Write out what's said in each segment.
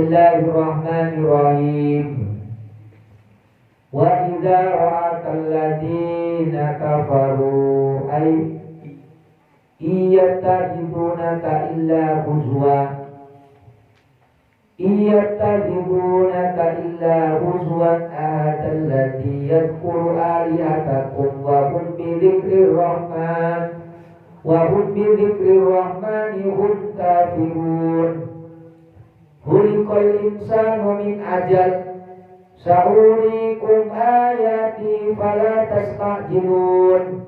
Bismillahirrahmanirrahim. Wa idza ra'akal ladzina kafaru ay iyattakhidunaka illa huzwa ahadal ladzi yadhkuru alihatakum wa hum bi dzikrir rahmani hum kafirun. Khuliqal insanu min ajal sa'urikum ayati fala tastajilun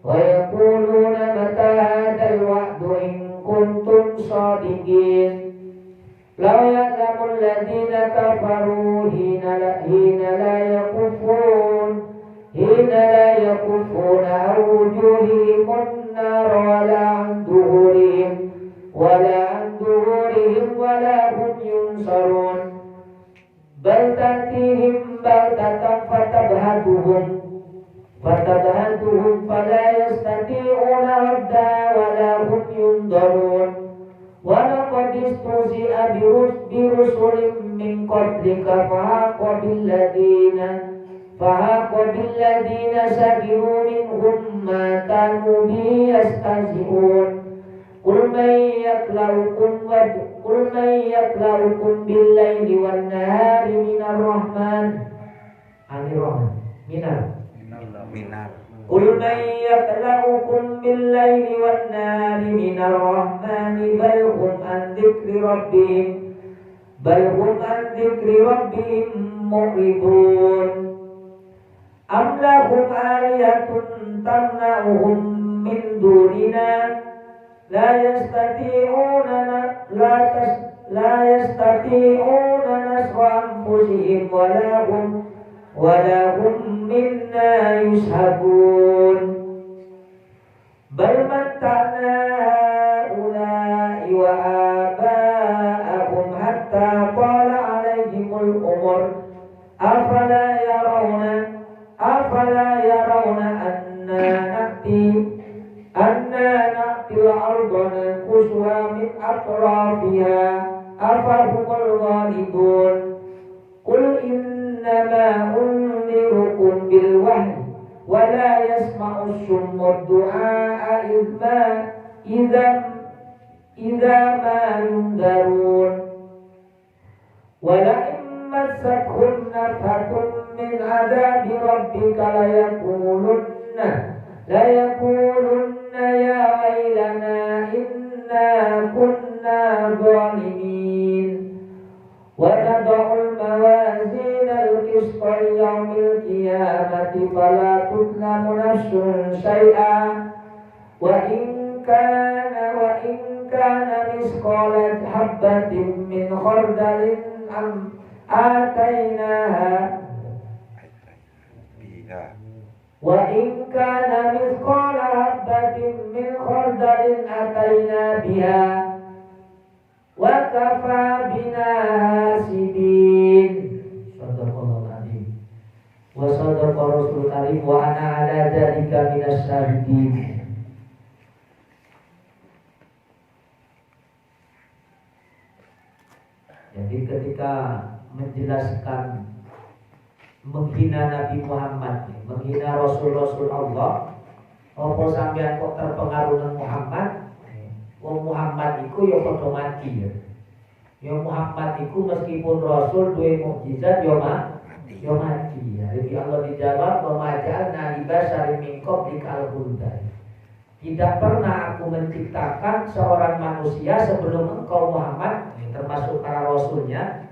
wa yaquluna mata hadzal wa'du in kuntum shadiqin. Law ya'lamul ladzina kafaru hina la yakufuna an wujuhihim an-nar wala an duhurihim wala hum yunsarun. Bal tatihim baghtatan fatabhatuhum fala yastati'una radda wala hum yunzarun. Wa laqad istuzi'a birusulin min qablika fahaqa billadina sabiru minhum ma kanu bihi yastahzi'un. Qul man yaklaukum bil-laili wan-nahari minar rahman. Qul man yaklaukum bil-laili wan-nahari minar rahman bal hum an dzikri rabbihim mu'ridun. Am lahum alihatun tamna'uhum min dunina la yastati'una nasra anfusihim wala hum minna yushabun. Bal matta'na ha'ula'i wa aba'ahum hatta qala 'alaihimul umur afala yarawna anna na'til arda nanqusuha min atrafiha afahumul ghalibun. Qul innama unzirukum bil wahyi wa la yasma'u summu du'a idza ma yundarun. Wa la immassakhum nafatun min adabi rabbika la yakulunna ya waylana inna kunna zalimin. Wa nad'ul mawazina al-qista liyawmil qiyamati fala tudlamu nafsun shay'an wa in kana misqalat habbatin min khardalin atainaha wa in kana mithqala habatin min khardalin ataina biha wa kafa bina hasibin. Shadaqallahu alazim wa shadaqa rasul karim wa ana ala dzalika minas syahidin. Jadi ketika menjelaskan menghina Nabi Muhammad, menghina Rasul-Rasul Allah, apa sampean kok terpengaruh dengan Muhammad? Wong Muhammad iku ya padha mati ya. Ya Muhammad iku meskipun Rasul duwe mukjizat ya mati. Jadi Allah dijawab wa ma ja'alna li basharin min qablika al-khulda. Tidak pernah aku menciptakan seorang manusia sebelum engkau Muhammad, termasuk para rasulnya.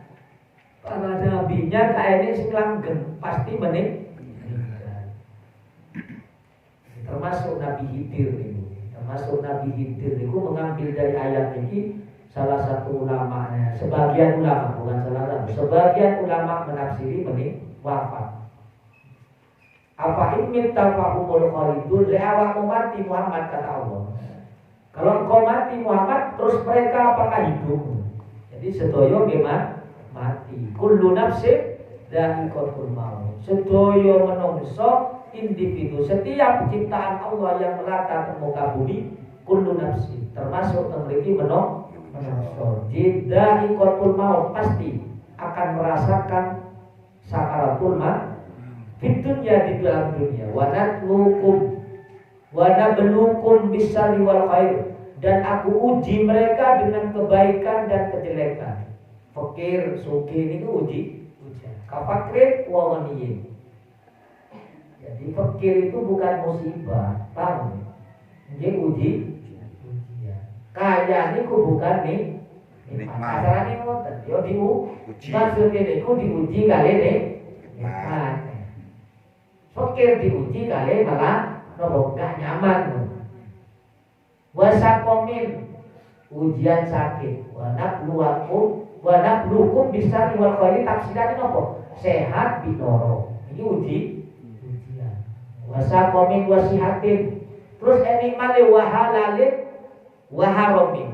Para nabinya kayak ini langgeng pasti meninggal. Termasuk Nabi Khidir itu. Termasuk Nabi Khidir itu mengambil dari ayat ini salah satu ulamanya. Sebagian ulama, bukan salah satu. Sebagian ulama menafsiri wafat. Apa ini tafahumul khalidun awakmu mati Muhammad kata Allah. Kalau engkau mati Muhammad terus mereka apakah hidup? Jadi sedoyo gimana? Mati. Kullu nafsin dha'iqatul maut. Sedoyo menungso individu, setiap ciptaan Allah yang melata ke muka bumi, kullu nafsin termasuk memiliki menungso menasor. Jika ikotul maut pasti akan merasakan sakaratul maut di dalam dunia. Wana belukum bisari wal khair, dan aku uji mereka dengan kebaikan dan kejelekan. Fakir, sugih ini ujian. Kafakir wa ghaniyin. Jadi fakir itu bukan musibah, paham? Ini ujian. Kaya niku bukan nikmat. Asalane ngoten, yo diuji. Maksudnya niku diuji kali nikmat. Fakir diuji kali malah nopo gak nyaman. Wasakomin ujian sakit. Wanablukum bisa wal khairi tafsiran nopo? Sehat binoro. Ini ujian. Wasakomin wasihatin. Terus enikmale wahalalin waharomin.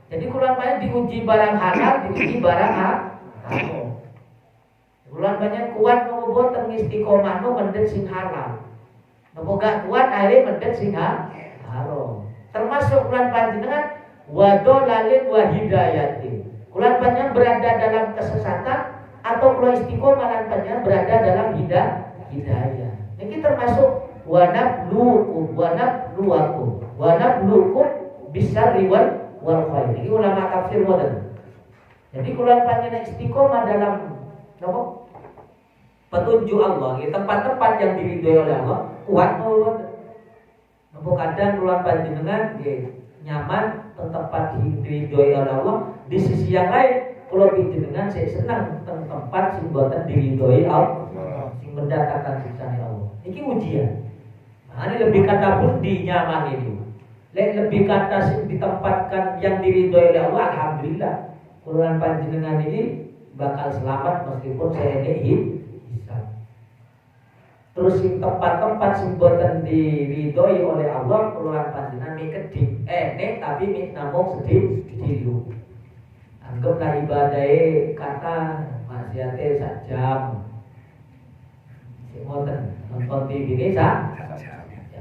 Jadi kulan banyak diuji barang halal, diuji barang haram. Kulan banyak kuat mau boten istiqomah no mendet sing halal. Nopo gak kuat akhirnya mendet sing haram. Termasuk kulan panjenengan wadolalin wahidayatin. Kulan panjenengan berada dalam kesesatan atau kulan istiqomah lan panjenengan berada dalam hidayah. Ini termasuk wanabluwakum bisa riwal wal khair. Ini ulama tafsir modern. Jadi kulan panjenengan istiqomah dalam apa? Petunjuk Allah, di tempat-tempat yang diridhoi oleh Allah, kuat modern. Napa kadang kulan panjenengan nyaman tempat diridhoi oleh Allah, di sisi yang lain kula panjenengan saya senang tempat sing boten diridhoi Allah, sing mendatangkan siksane Allah. Iki ujian. Nah, ini lebih kata budi nyaman itu. Lebih kata ditempatkan yang diridhoi oleh Allah, alhamdulillah. Kulan panjenengan ini bakal selamat meskipun saya ini hisab. Terus sing tempat-tempat sing boten diridhoi oleh Allah, kulan panjenengan mikir enek tapi mik namung sedih dulu. Anggaplah ibadahe kata maksiate sak jam. Sing ngoten nonton TV ini sak jam.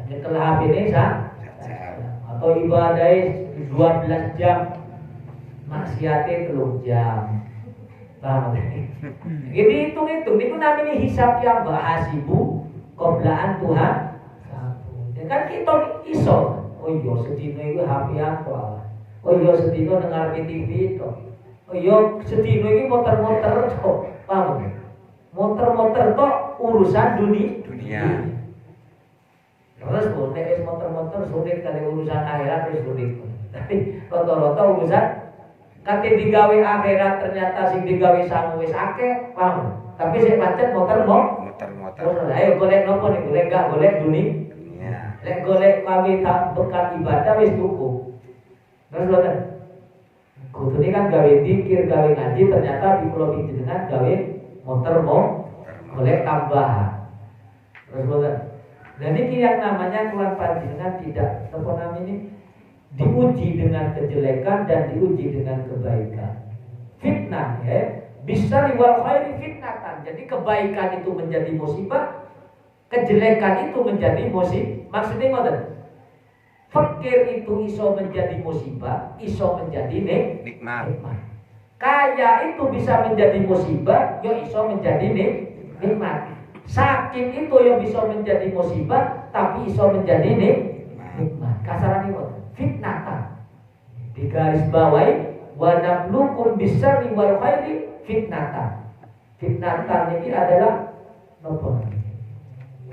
Nyekel HP ini sak atau ibadahnya 12 jam, maksiatnya 3 jam. Paham? Jadi hitung-hitung, itu namanya hisab yang bahasibu qoblaan Tuhan. Ya kan kita iso. Oh iya sedina itu HP apa? Oh iya sedina dengar TV itu. Oh iya sedina itu motor-motor kok. Paham? Motor-motor kok urusan dunia. Terus nek motor-motor sulit kali urusan akhirat wis sulit. Tapi rata-rata urusan kate digawe akhirat ternyata sing digawe sangu wis akeh, paham? Tapi sing pancen motor-motor. Ayo golek nopo nih? Golek gak golek dunia. Lek golek kawe tak bekal ibadah wis cukup. Terus boten. Kudune kan gawe zikir, gawe ngaji ternyata di pulau jenengan gawe motor golek tambahan. Terus boten. Dan ini yang namanya kulan panjenengan tidak apa ini diuji dengan kejelekan dan diuji dengan kebaikan. Fitnah ya, bisa riwal khairi fitnatan. Jadi kebaikan itu menjadi musibah, kejelekan itu menjadi musibah. Maksudnya ngoten. Fakir itu iso menjadi musibah, iso menjadi nikmat. Kaya itu bisa menjadi musibah, yo iso menjadi nikmat. Sakit itu yang bisa menjadi musibah, tapi bisa menjadi nikmat. Kasaran ini fitnatan. Di garis bawahi wa nablukum bisarri wal khairi fitnatan. Fitnatan ini adalah apa?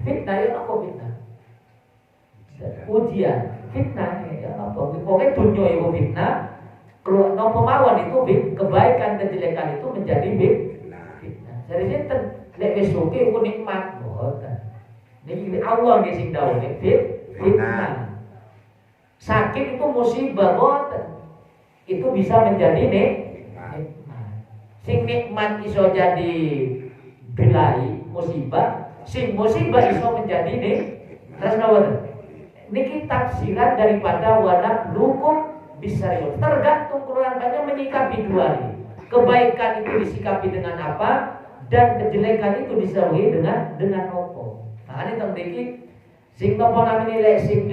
Fitnah ya apa fitnah? Ujian. Fitnah ya apa? Pokoknya dunia itu fitnah. Kalau nopo mawon itu kebaikan kejelekan itu menjadi fitnah. Jadi sinten lek wis suki ku nikmat boten. Niki Allah nggih sing dawuh fitnah. Sakit itu musibah boten. Itu bisa menjadi nikmat. Sing nikmat iso jadi belai musibah, sing musibah iso menjadi nikmat. Niki tafsiran daripada wadab lukum bisariun. Tergantung Quran banyak menyikapi dua ini. Kebaikan itu disikapi dengan apa? Dan kejelekan itu disauhi dengan apa? Nah ini tentang sing nopo namine lek sing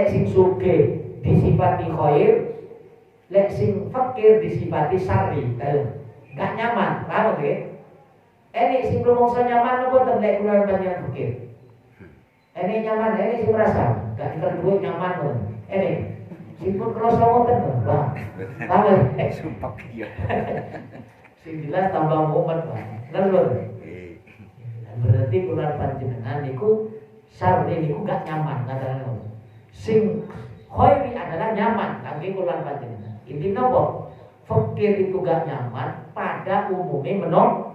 sing sugih disifati khair, Lek sing fakir disifati sari, gak nyaman, paham nggih? Ini sing rumangsa nyaman mboten lek kula panjenengan fakir. Ini nyaman, ini sing merasa, gak diker duit nyaman mboten. Ini sing pun krasa mboten, Bang. Paham nggih? Sumpah iya. Sing jelas tambah mumet, Bang. Lho. Berarti kula panjenengan niku sari niku gak nyaman kadang-kadang. Sing khairi adalah nyaman kangge kula panjenengan. Intinya apa? Fakir itu gak nyaman pada umumnya menolak.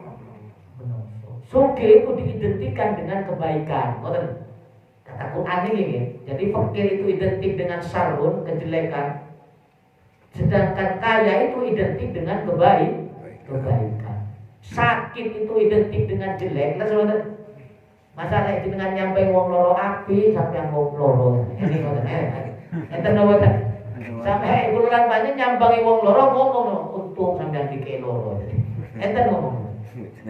Sugih itu diidentikan dengan kebaikan. Kata Quran ini, jadi fakir itu identik dengan sarun, kejelekan. Sedangkan kaya itu identik dengan kebaikan. Sakit itu identik dengan jelek. Masalah itu dengan nyampe wong loro api sampai wong loro. Ini ngoten. Enten ngoten. Sampai kuluran banyak nyambangi wong loro ngomong untung sampean dikek loro. Enten ngomong.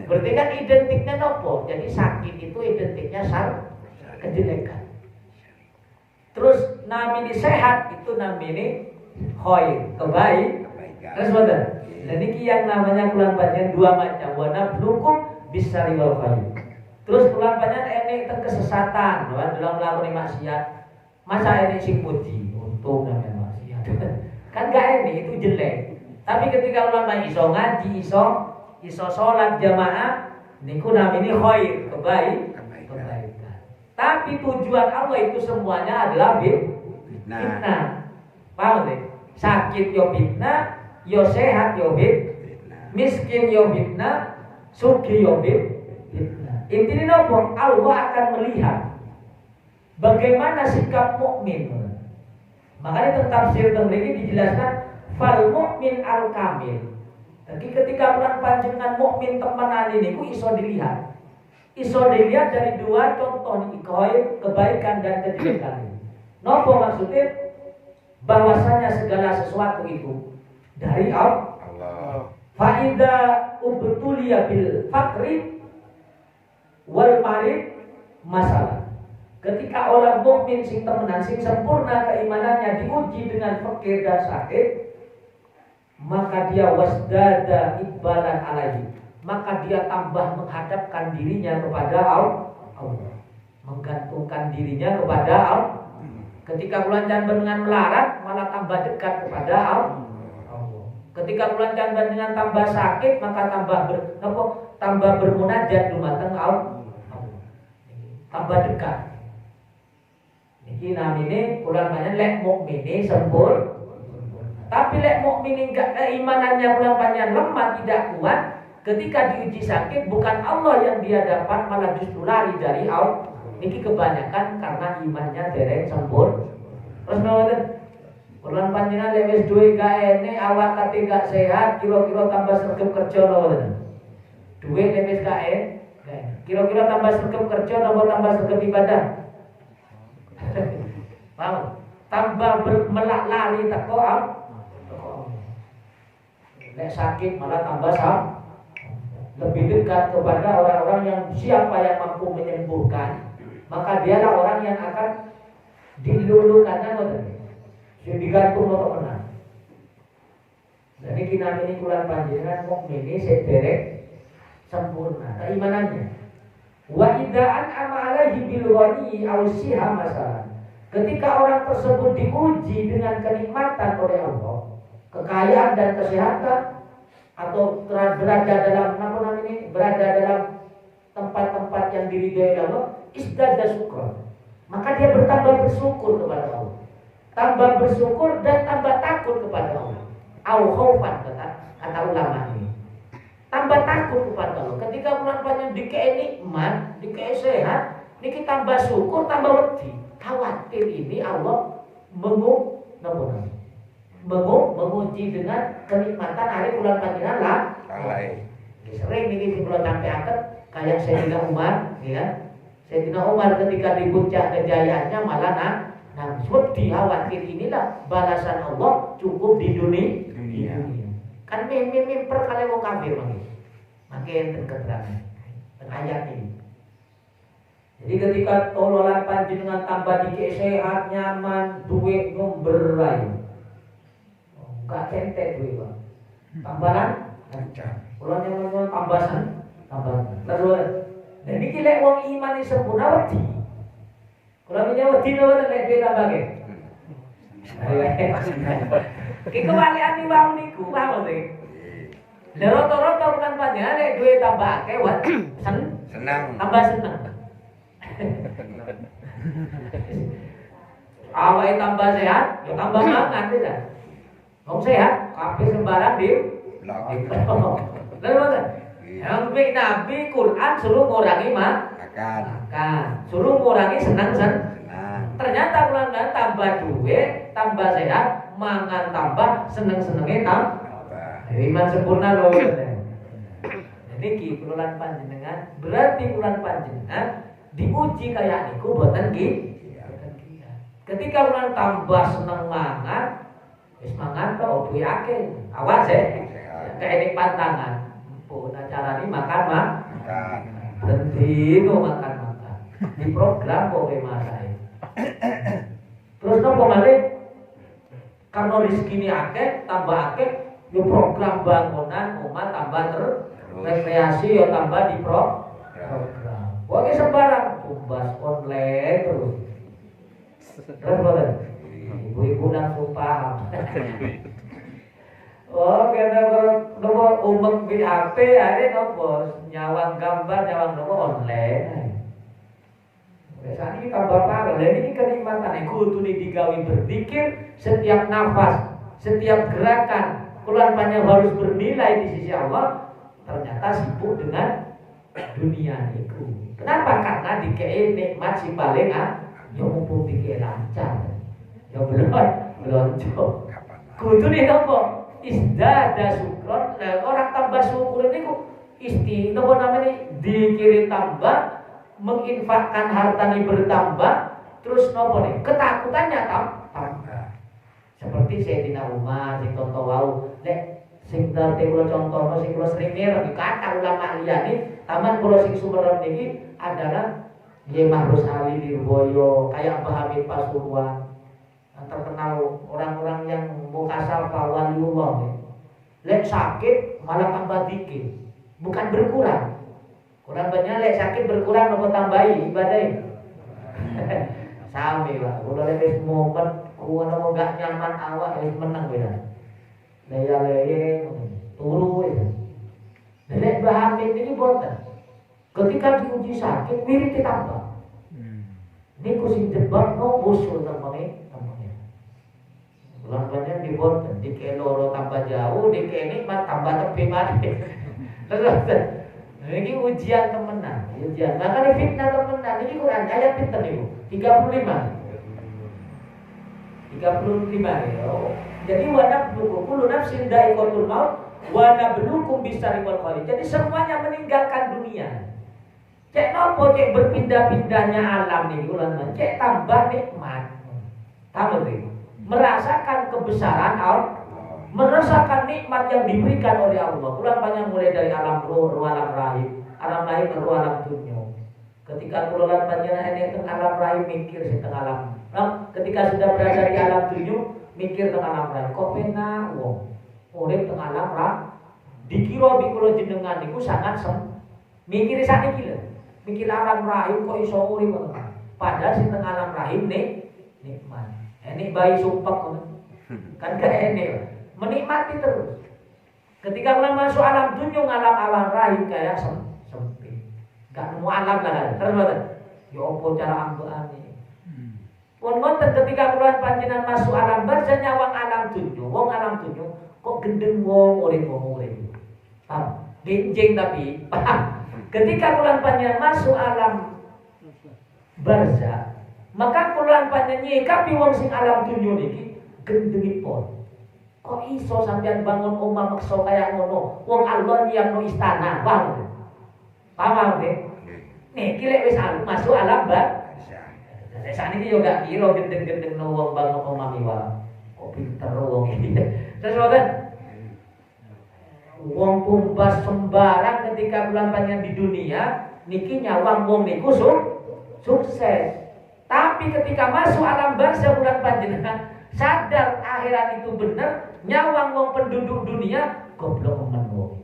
Berarti kan identiknya nopo? Jadi sakit itu identiknya kejelekan. Terus namanya sehat itu namanya khair, kebaikan. Terus betul. Dan ini yang namanya kulan banyak dua macam. Wana blukum bisari wal khair. Terus kulan banyak ini tentang kesesatan, dalam melakukan maksiat. Masa ini sing puji, untung namanya maksiat. Kan gak ini, itu jelek. Tapi ketika ulama iso ngaji, iso sholat jamaah, niku namanya khair, kebaikan. Tapi tujuan Allah itu semuanya adalah fitnah. Paham deh? Sakit yo fitnah, yo sehat yo fitnah, miskin yo fitnah, sugih yo fitnah. Intinya nopo? Allah akan melihat bagaimana sikap mukmin. Makanya tentang tafsir ini dijelaskan fal mukmin al kamil. Jadi ketika bulan panjenengan mukmin temenan ini ku iso dilihat. Iso dilihat dari dua contoh ini, kebaikan dan kejelekan. Nopo maksudnya? Bahwasanya segala sesuatu itu dari Allah. Faida ubtuliya bil fakri wal marid masalah. Ketika orang mukmin sing temenan sing sempurna keimanannya diuji dengan fakir dan sakit, maka dia wasdada ikbalan alaihi. Maka dia tambah menghadapkan dirinya kepada Allah, menggantungkan dirinya kepada Allah. Ketika bulan dengan melarat, malah tambah dekat kepada Allah. Ketika bulan dengan tambah sakit, maka tambah bermunajat dumateng Allah. Tambah dekat. Niki namine bulan banyak lek mukmine sempurna. Tapi lek mukmin enggak keimanannya bulan banyak lemah tidak kuat. Ketika diuji sakit, bukan Allah yang dia dapat, malah justru lari dari Allah. Ini kebanyakan karena imannya dereng sempurna. Terus ngomongin, bulan panjenengan lewis duwe gak ene, awak kate gak sehat, kira-kira tambah sergap kerja ngomongin. Duwe lewis gak ene, kira-kira tambah sergap kerja, tambah sergap ibadah. Paham? Tambah melak lari teko Allah. Lek sakit malah tambah lebih dekat kepada orang-orang yang siapa yang mampu menyembuhkan, maka dialah orang yang akan dilulukannya digantung untuk menang. Jadi kita ini kulan panjenengan mukmin ini sederek sempurna keimanannya. Wa idaan amalahi bil ghani aw siha masalah. Ketika orang tersebut diuji dengan kenikmatan oleh Allah, kekayaan dan kesehatan, atau berada dalam tempat-tempat yang diridhoi Allah, istada syukur. Maka dia bertambah bersyukur kepada Allah. Tambah bersyukur dan tambah takut kepada Allah. Au khaufan kata ulama ini. Tambah takut kepada Allah. Ketika bulan panjang dikei nikmat, dikei sehat, niki tambah syukur, tambah wedi. Khawatir ini Allah menguji dengan kenikmatan hari bulan panjenengan lah. Sering ini bulan sampai akhir kayak Sayyidina Umar, ya. Sayyidina Umar ketika di puncak kejayaannya malah wedi khawatir inilah balasan Allah cukup di dunia. Kan mimpi perkali wong kafir makin keterangan ayat ini. Jadi ketika tololan panjenengan tambah dikek sehat, nyaman, duit ngumberai. gak kentek duwe, Pak. Tambahan kula nyaman tambahan. Terus dan iki lek wong iman iki sempurna wedi. Kula menyang wedi lho lek duwe tambake. Ki kewalian iki wong niku, paham to? Lha rata-rata kan panjenengan lek duwe tambake seneng. Tambah seneng. Awake tambah sehat, ya tambah mangan bisa. Wong sehat, kabeh sembarang di lalu yang Nabi Quran suruh ngurangi makan, suruh ngurangi senang. Ternyata bulan tambah duit, tambah sehat, mangan tambah, seneng-senengnya tambah. Iman sempurna loh. Jadi bulan panjenengan berarti bulan panjenengan diuji kayak niku boten ki. Ketika bulan tambah seneng mangan, wis mangan to opo akeh. Awas kayak ini pantangan. Pun acara ini makan. Berhenti kok makan. Di program kok masai. Terus nopo malih? Karena rezeki ini akeh, tambah akeh, yo program bangunan omah tambah terus. Rekreasi yo tambah di program. Wong sembarang tumbas online terus. Terus boten. Ibu-ibu langsung paham. Oh, karena nopo umek di HP ada nopo nyawang gambar, nyawang nopo online. Saat ini tambah parah. Dan ini kenikmatan kudu digawe berzikir setiap nafas, setiap gerakan. Kulan panjang harus bernilai di sisi Allah. Ternyata sibuk dengan dunia itu. Kenapa? Karena dikei nikmat si paling ya mumpung dikei lancar. Ya belum cukup. Kudu nih nopo isdada syukron. Orang tambah syukur ini nopo namanya dikiri tambah, menginfakkan hartanya bertambah, terus nopo nih ketakutannya tambah. Seperti Sayyidina Umar, sing contoh wau, lek sing dadi kula contohno sing kula sering ngira kata ulama liyane, taman kula sing sumerep niki adalah Nggih Mahrus Ali Lirboyo, kayak Mbah Hamid Pasuruan, terkenal orang-orang yang mukasafah waliullah. Lek sakit malah tambah dikit, bukan berkurang. Kurang banyak lek sakit berkurang nopo tambahi ibadahnya. Sami lah, kalau lek momen kuwi gak nyaman awak wis meneng beda. Leye turu ya. Lek Mbah Hamid ini boten. Ketika diuji sakit, wirid ditambah. Niku sing debak no usul namanya. Ulang banyak diboten, dikei loro tambah jauh, dikei nikmat tambah tepi mati. Terus, ini ujian temenan, ujian. Makanya fitnah temenan. Ini Quran ayat pinten niku? 35 ya. Jadi wanablukum kullu nafsin dha'iqatul maut wa nabluukum bisarri wal khair. Jadi semuanya meninggalkan dunia. Cek nopo cek berpindah-pindahnya alam nih ulang cek tambah nikmat. Tahu tuh? Merasakan kebesaran Allah, merasakan nikmat yang diberikan oleh Allah. Ulang banyak mulai dari alam ruh, alam rahim, alam dunia. Ketika ulang banyak ini tentang alam rahim mikir tentang alam. Nah, ketika sudah berada di alam dunia mikir tentang alam rahim. Kok pena wong urip tentang alam rahim. Dikira bikulo jenengan niku sangat mikir sakniki lho. Mikir alam rahim kok iso urip ngono. Padahal sing teng alam rahim nikmat. Ini bayi sumpah kan gak enak. Menikmati terus. Ketika mulai masuk alam dunia alam rahim kayak sempit. Gak nemu alam lah. Terus boten. Ya opo cara ambane. Pun wonten ketika kula panjenengan masuk alam barzah nyawang alam dunia. Wong alam dunia kok gendeng wong urip. Paham? Dinjing tapi paham. Ketika kula panjenengan masuk alam barzah, maka kula panjenengan nyikapi wong sing alam dunya niki gendengipun. Kok iso sampean bangun omah meksa kaya ngono? Wong Allah nyiyapno istana, paham? Paham nggih? Niki lek wis masuk alam barzah. Sakniki yo gak kira gendeng-gendeng wong bangun omah miwa. Kok pinter wong iki. Terus boten wong tumbas sembarang ketika bulan panjang di dunia niki nyawang wong niku sukses. Tapi ketika masuk alam barzah bulan panjenengan sadar akhirat itu bener, nyawang wong penduduk dunia goblok menunggu.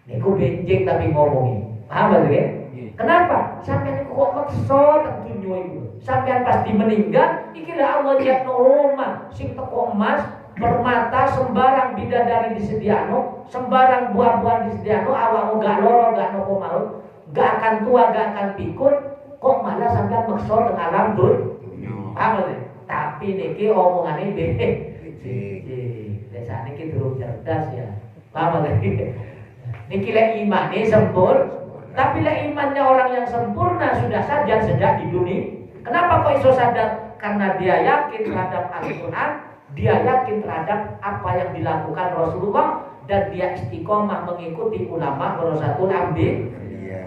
Niku benjing tapi ngomongi. Paham ya? Kenapa? Sampeyan kok maksa teng dunya iku. Sampeyan pasti meninggal, iki lah Allah nyiapno omah sing teko emas, permata, sembarang bidadari disediakno, sembarang buah-buahan disediakno, awakmu gak loro, gak nopo maut, gak akan tua, gak akan pikun, kok malah sampeyan maksa teng alam dunya. Paham ya? Tapi niki omongane beda. Desa niki durung cerdas ya. Paham ya? Niki lek imane sempurna. Tapi lek imannya orang yang sempurna sudah saja sejak di dunia. Kenapa kok iso sadar? Karena dia yakin terhadap Al-Quran, dia yakin terhadap apa yang dilakukan Rasulullah, dan dia istiqomah mengikuti ulama warasatul anbiya.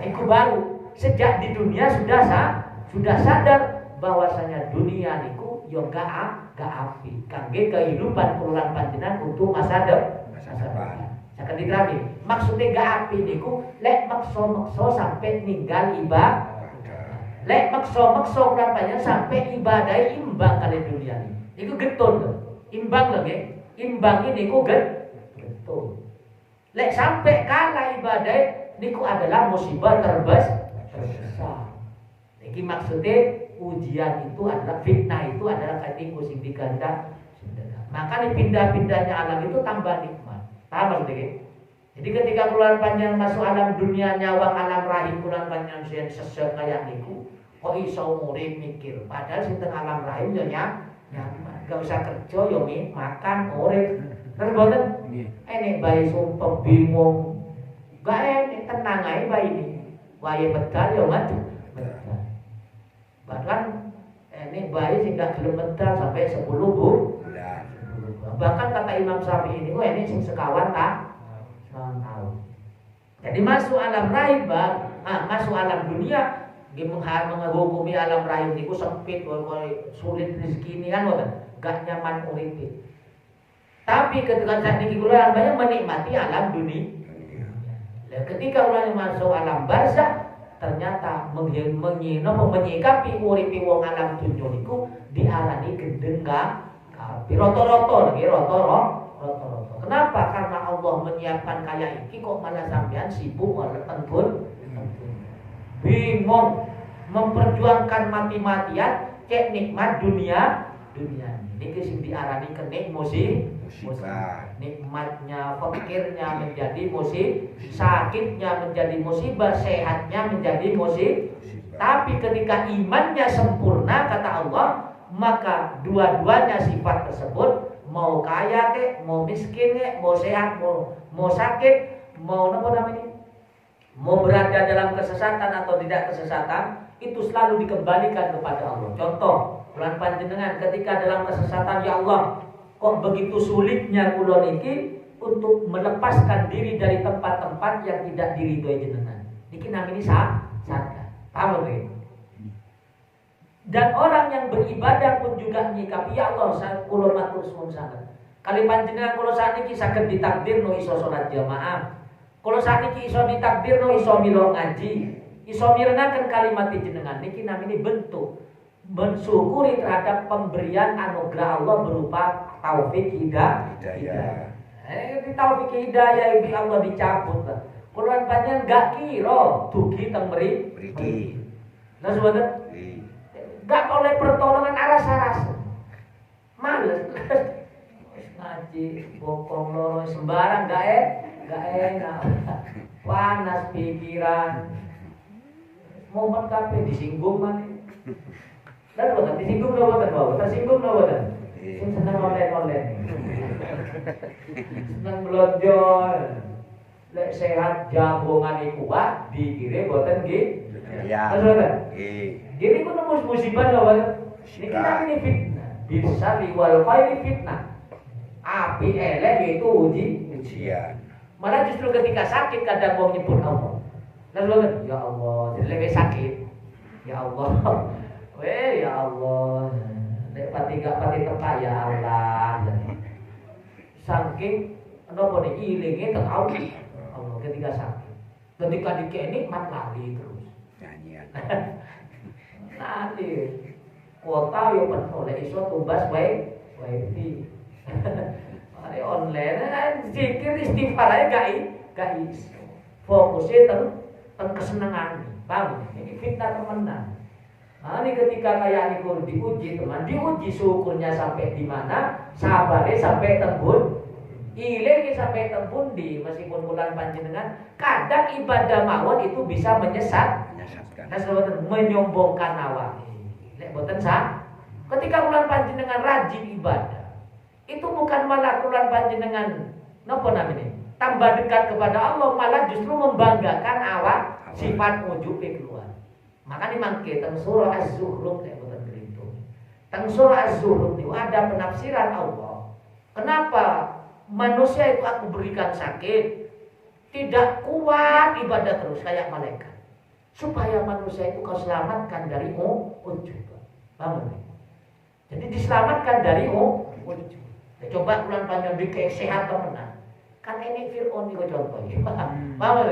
Itu baru sejak di dunia sudah sadar bahwasanya dunia niku yo gak api. Kangge kehidupan kelulan panjenengan untuk masa depan. Akan diterami. Maksudnya gak api niku lek makso sampai ninggal ibadah. Lek makso kan panjang sampai ibadah imbang kali dunia ini. Iku getun tuh. Imbang lagi. Imbang ini ku getun. Lek sampai kalah ibadah niku adalah musibah terbesar. Iki maksudnya ujian itu adalah fitnah, itu adalah katiku sing diganda. Maka pindah-pindahnya alam itu tambah nikmat. Paham maksudnya? Jadi ketika keluar panjang masuk alam dunia, nyawang alam rahim keluar panjang sesek kayak niku, kok iso murid mikir. Padahal sinten alam rahim yo nyaman, gak usah kerja yo makan urip. Terus boten enek bayi sumpah bingung. Gak enek tenang ae bayi ini. Wae medal yo medal. Bahkan enek bayi sing gak gelem medal sampai 10 bulan. Bahkan kata Imam Syafi'i ini, ini sing sekawan tahun. Jadi masuk alam rahim, masuk alam dunia, menghukumi alam rahim itu sempit, sulit rezeki ini kan, gak nyaman uripe. Tapi ketika saat ini kula banyak menikmati alam dunia. Ketika ulama masuk alam barzakh, ternyata menyikapi uripe wong alam dunia niku diarani gendeng roto-roto. Kenapa? Karena Allah menyiapkan kaya iki kok malah sampean sibuk ngetengkun. Bingung memperjuangkan mati-matian cek nikmat dunia. Niki sing diarani kenik musibah. Nikmatnya, fakirnya menjadi musibah, sakitnya menjadi musibah, sehatnya menjadi musibah. Tapi ketika imannya sempurna kata Allah, maka dua-duanya sifat tersebut, mau kaya ke, mau miskin ke, mau sehat, mau sakit, mau mau berada dalam kesesatan atau tidak kesesatan, itu selalu dikembalikan kepada Allah. Contoh, bulan panjenengan ketika dalam kesesatan, ya Allah, kok begitu sulitnya kula niki untuk melepaskan diri dari tempat-tempat yang tidak diridhoi jenengan. Niki namanya sadar. Paham ya? Dan orang yang beribadah pun juga nyikapi, ya Allah, kula matur suwun sanget. Kali panjenengan kula sakniki saged ditakdirno iso salat jamaah. Kula sakniki iso ditakdirno iso mila ngaji, iso mirengaken kalimat jenengan. Niki namanya bentuk mensyukuri terhadap pemberian anugerah Allah berupa taufik hidayah. Di taufik hidayah ibu Allah dicabut lah. Kula panjenengan gak kira dugi teng mriki. Nah sahabat, gak oleh pertolongan aras-aras. Males. Ngaji bokong loro sembarang gak enak. Panas pikiran. Momen kabeh disinggung man. Dan boten disinggung boten bae. Tersinggung boten. Sing seneng online. Seneng blonjo. Lek sehat jambongan kuat dikire boten nggih. Ya. Boten. Jadi ku nembus musibah lho, ini kita ini fitnah. Bisa liwal khairi fitnah. Api elek itu ujian. Malah justru ketika sakit kadang mau nyebut Allah. Lalu ya Allah, jadi lebih sakit. Ya Allah. Ya Allah. Nek pati gak pati teka ya Allah. Saking napa niki ilinge teng Allah ketika sakit. Ketika dikene nikmat lali terus. Nyanyian. Nanti kuota yo penuh lek iso tumbas wae wifi. Mari online kan zikir istighfar aja gak iso. Fokusnya tentang kesenangan. Paham? Ini fitnah temenan. Nah, ini ketika kayak ini diuji teman, diuji syukurnya sampai di mana, sabarnya sampai tembun, ilenge sampai tembun di meskipun bulan panjenengan, kadang ibadah mawon itu bisa menyesatkan, menyombongkan awak. Lek boten sah. Ketika bulan panjenengan rajin ibadah, itu bukan malah bulan panjenengan napa namanya? Tambah dekat kepada Allah, malah justru membanggakan awak sifat ujub keluar. Maka dimangke teng surah Az-Zukhruf nek boten kerintu. Teng surah Az-Zukhruf itu ada penafsiran Allah. Kenapa manusia itu aku berikan sakit, tidak kuat ibadah terus kayak malaikat. Supaya manusia itu kau selamatkan dari ujub. Paham? Jadi diselamatkan dari ujub. Coba bulan panjang dikek sehat temenan. Kan ini Fir'aun itu contohnya. Paham?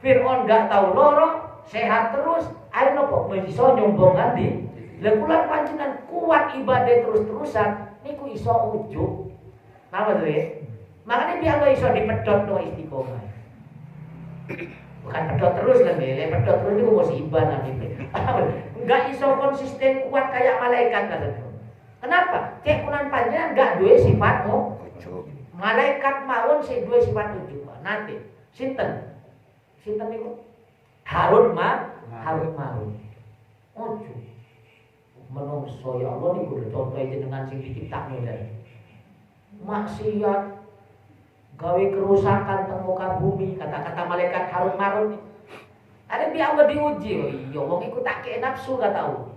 Fir'aun gak tahu loro, sehat terus, ayo nopo iso nyombongan di bulan panjenengan kuat ibadah terus-terusan niku iso ujub. Napa to ya? Makanya biar lo iso dipedhot no istiqomah. Bukan pedhot terus kan ya, pedhot terus niku musibah namanya. Enggak iso konsisten kuat kayak malaikat kan. Kenapa? Cek bulan panjenengan enggak duwe sifat ujub. Malaikat mawon sing duwe sifat ujub. Nanti sinten? Sinten niku? Harun Marut. Ojo. Menungso ya Allah niku contohe jenengan sing diciptakne dari maksiat gawe kerusakan teng muka bumi, kata-kata malaikat Harun Marut. Ada bi Allah diuji. Oh iya wong iku tak kek nafsu gak tahu.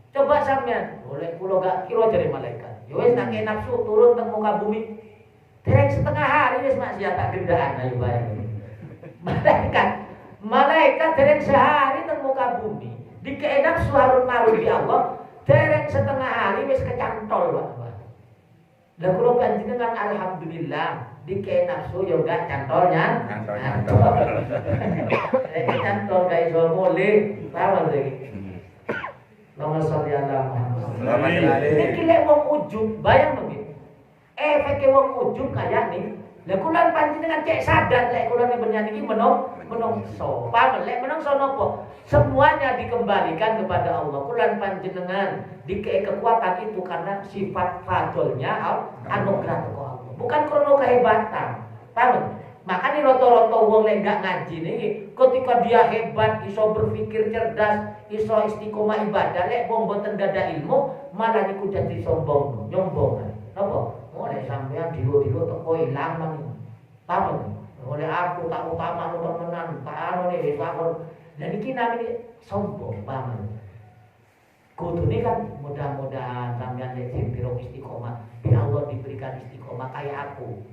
Coba sampean, boleh kula gak kira dari malaikat. Ya wis tak kek nafsu turun teng muka bumi. Dereng setengah hari wis maksiat tak gendaan ayo bayang. Malaikat dereng sehari teng muka bumi. Dikei nafsu Harun Marut di Allah, dereng setengah hari wis kecantol, Pak. Lah kula panjenengan alhamdulillah dikei nafsu yo gak cantolnya. Cantol gak iso mulih, paham lagi. Allahumma sholli ala Muhammad. Iki lek wong ujub, bayang mungkin. Efeke wong ujub kayak nih. Lah kula panjenengan cek sadar lek kula bernyanyi iki menungso. Paham lek menungso napa? Semuanya dikembalikan kepada Allah. Kula panjenengan dikei kekuatan itu karena sifat fadlnya anugerah teko Allah. Bukan karena kehebatan. Paham? Makanya rata-rata wong lek gak ngaji niki ketika dia hebat, iso berpikir cerdas, iso istiqomah ibadah, lek wong boten gada ilmu, malah niku dadi sombong, nyombong. Napa? Oleh sampean dilo-dilo teko ilang man. Paham? Oleh aku tak utama temenan, tak anu nih sakon. Dan iki namanya sombong, paham? Kudune kan mudah-mudahan sampean lek biro istiqomah, bi Allah diberikan istiqomah kayak aku.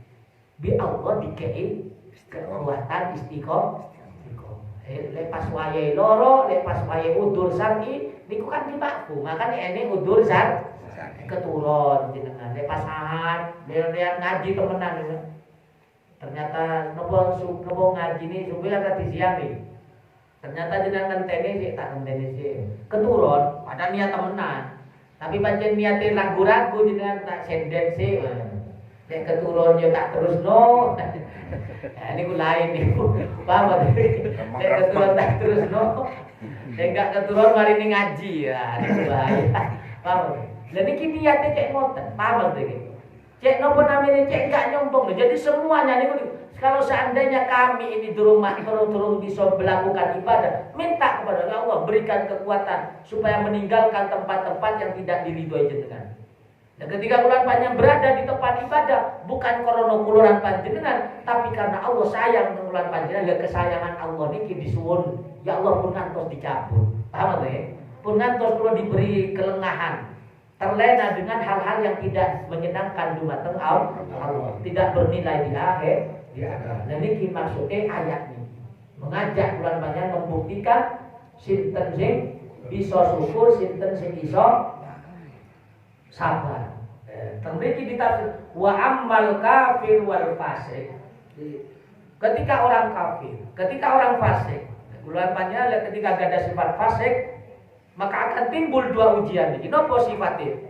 Bi Allah dikei kekuatan istiqomah. Lepas wayahe loro, lepas wayahe udur sarki, niku kan dimakfu. Makane ene udur sar keturun jenengan. Lepas ahad, lihat ngaji temenan. Ternyata nopo ngaji ini supaya tadi siang nih. Ternyata jenengan ngenteni sik tak ngenteni sik. Keturun, padahal niat temenan. Tapi pancen niate ragu-ragu jenengan tak senden sik. Nek keturun yo tak terusno. Nah, niku lain niku. Paham? Nek keturun tak terusno. Nek gak keturun mari ning ngaji ya, niku bahaya. Paham? Lah niki niate cek ngoten, paham iki. Cek napa namanya cek gak nyombong. Jadi semuanya niku kalau seandainya kami ini di rumah turun bisa melakukan ibadah, minta kepada Allah berikan kekuatan supaya meninggalkan tempat-tempat yang tidak diridhoi jenengan. Dan ketika bulan panjang berada di tempat ibadah, bukan karena kuluran panjenengan, tapi karena Allah sayang dengan bulan panjenengan. Dan kesayangan Allah ini disuwun, ya Allah pun ngantos dicabut. Paham ya? Pun ngantos kalau diberi kelengahan, terlena dengan hal-hal yang tidak menyenangkan dumateng Allah, tidak bernilai di akhir. Dan ini maksudnya ayat ini mengajak bulan panjang membuktikan sinten sing bisa syukur, sinten sing bisa sabar. Termiki ditafsir wa ammal kafir wal fasik. Ketika orang kafir, ketika orang fasik, bulan panjang ketika ada sifat fasik, maka akan timbul dua ujian. Ini napa sifatnya?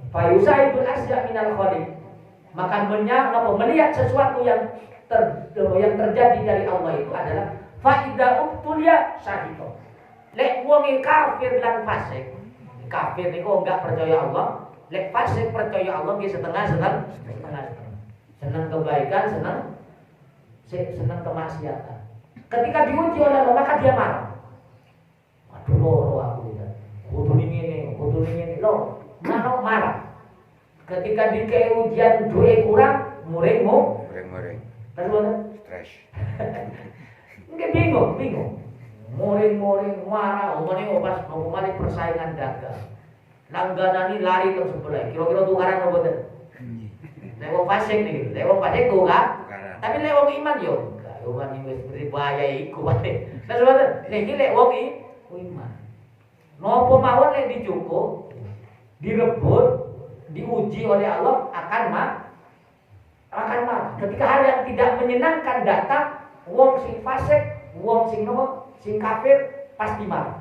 Fayusaibul asya minal khaliq. Maka melihat sesuatu yang terjadi dari Allah itu adalah faida ubtulia syahito. Lek wong kafir lan fasik. Kafir niku enggak percaya Allah, lek fasik percaya Allah ki setengah. Senang kebaikan, senang kemaksiatan. Ketika diuji oleh Allah maka dia marah. Aduh loro aku ya. Kudu ngene, loh. Marah. Ketika dikei ujian duwe kurang, muring. Terus Stres. Enggak bingung. Muring marah, pas mau persaingan dagang. Langganani lari ke sebelah. Kira-kira tukaran apa boten? Nek wong fasik nih, nek wong fasik tukar. Tapi nek wong iman yo, enggak wong wis berbahaya iku wae. Terus boten, niki lek wong iman. Napa mawon lek dicukup, direbut, diuji oleh Allah akan marah. Ketika hal yang tidak menyenangkan datang, wong sing fasik, wong sing kafir pasti marah.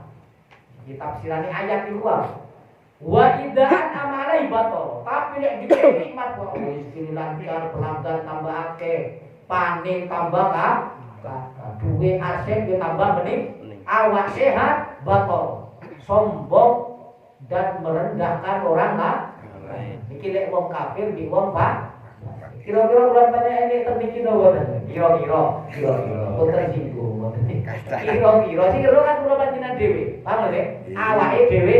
Di tafsiran ayat itu wa idaan amalai batal. Tapi lek dikek nikmat kok wis lancar pelanggan tambah akeh, panen tambah duwe aset yo tambah mening, awak sehat batal. Sombong dan merendahkan orang lain. Iki lek wong kafir di wong kira-kira bulan tanya ini terbikin apa? Kira-kira kok tersinggung. Kira-kira sih kan kula panjenengan dhewe. Paham lho? Awake dhewe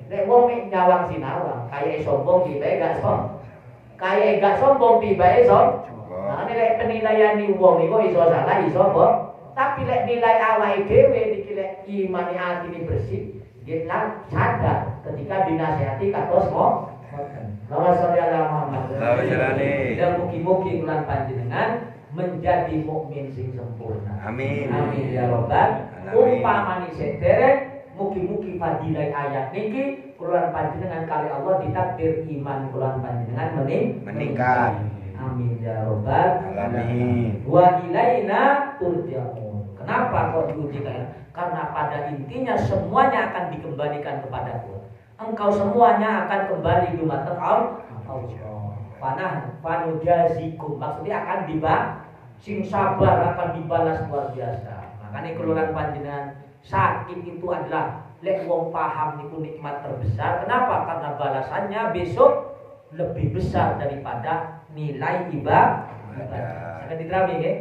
nek wong nyawang sinawang, kaya sombong tibae gak sombong. Kaya gak sombong tibae sombong. Nah nek penilaian wong iku iso salah iso apa? Tapi lek nilai awake dhewe iki lek imane atine bersih, dia sadar ketika dinasihati kados ngomong. Lawan sholli ala Muhammad. Dan mugi-mugi kula panjenengan menjadi mukmin sing sempurna. Amin. Amin ya rabbal. Umpamane sederek mugi-mugi fadilah ayat niki kula panjenengan kali Allah ditakdir iman kula panjenengan meningkat. Amin ya rabbal alamin. Wa ilaina turja'un. Kenapa kok diuji karena pada intinya semuanya akan dikembalikan kepada Tuhan. Engkau semuanya akan kembali dumateng Allah. Panujazikum maksudnya akan sing sabar akan dibalas luar biasa. Makanya keluaran panjenengan sakit itu adalah lek wong paham niku nikmat terbesar. Kenapa? Karena balasannya besok lebih besar daripada nilai ibadah. Akan diterami nggih?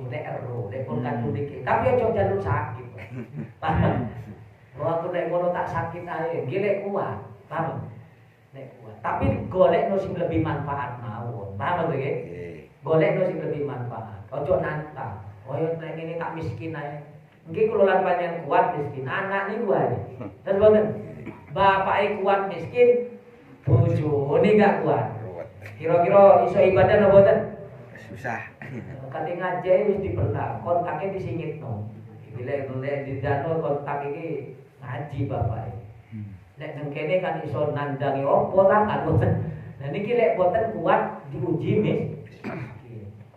Lek ero, lek pun kan tapi aja jalur sakit. Paham? Bahwa aku nek ngono tak sakit ae, nggih kuat. Paham? Nek kuat. Tapi golek no sing lebih manfaat mawon. Paham to nggih? Golek no sing lebih manfaat. Ojo nantang. Koyo nek ngene tak miskin ae. Nggih kula lan panjenengan kuat miskin, anak niku wae. Terus boten. Bapake kuat miskin, bojone gak kuat. Kira-kira iso ibadah napa boten? Susah. Kate ngaji wis dipernak, kontake disingitno. Bila di dano kontak iki ngaji bapak. Nek nang kene kan iso nandangi opo ta kan boten. Nah niki lek boten kuat diuji miskin.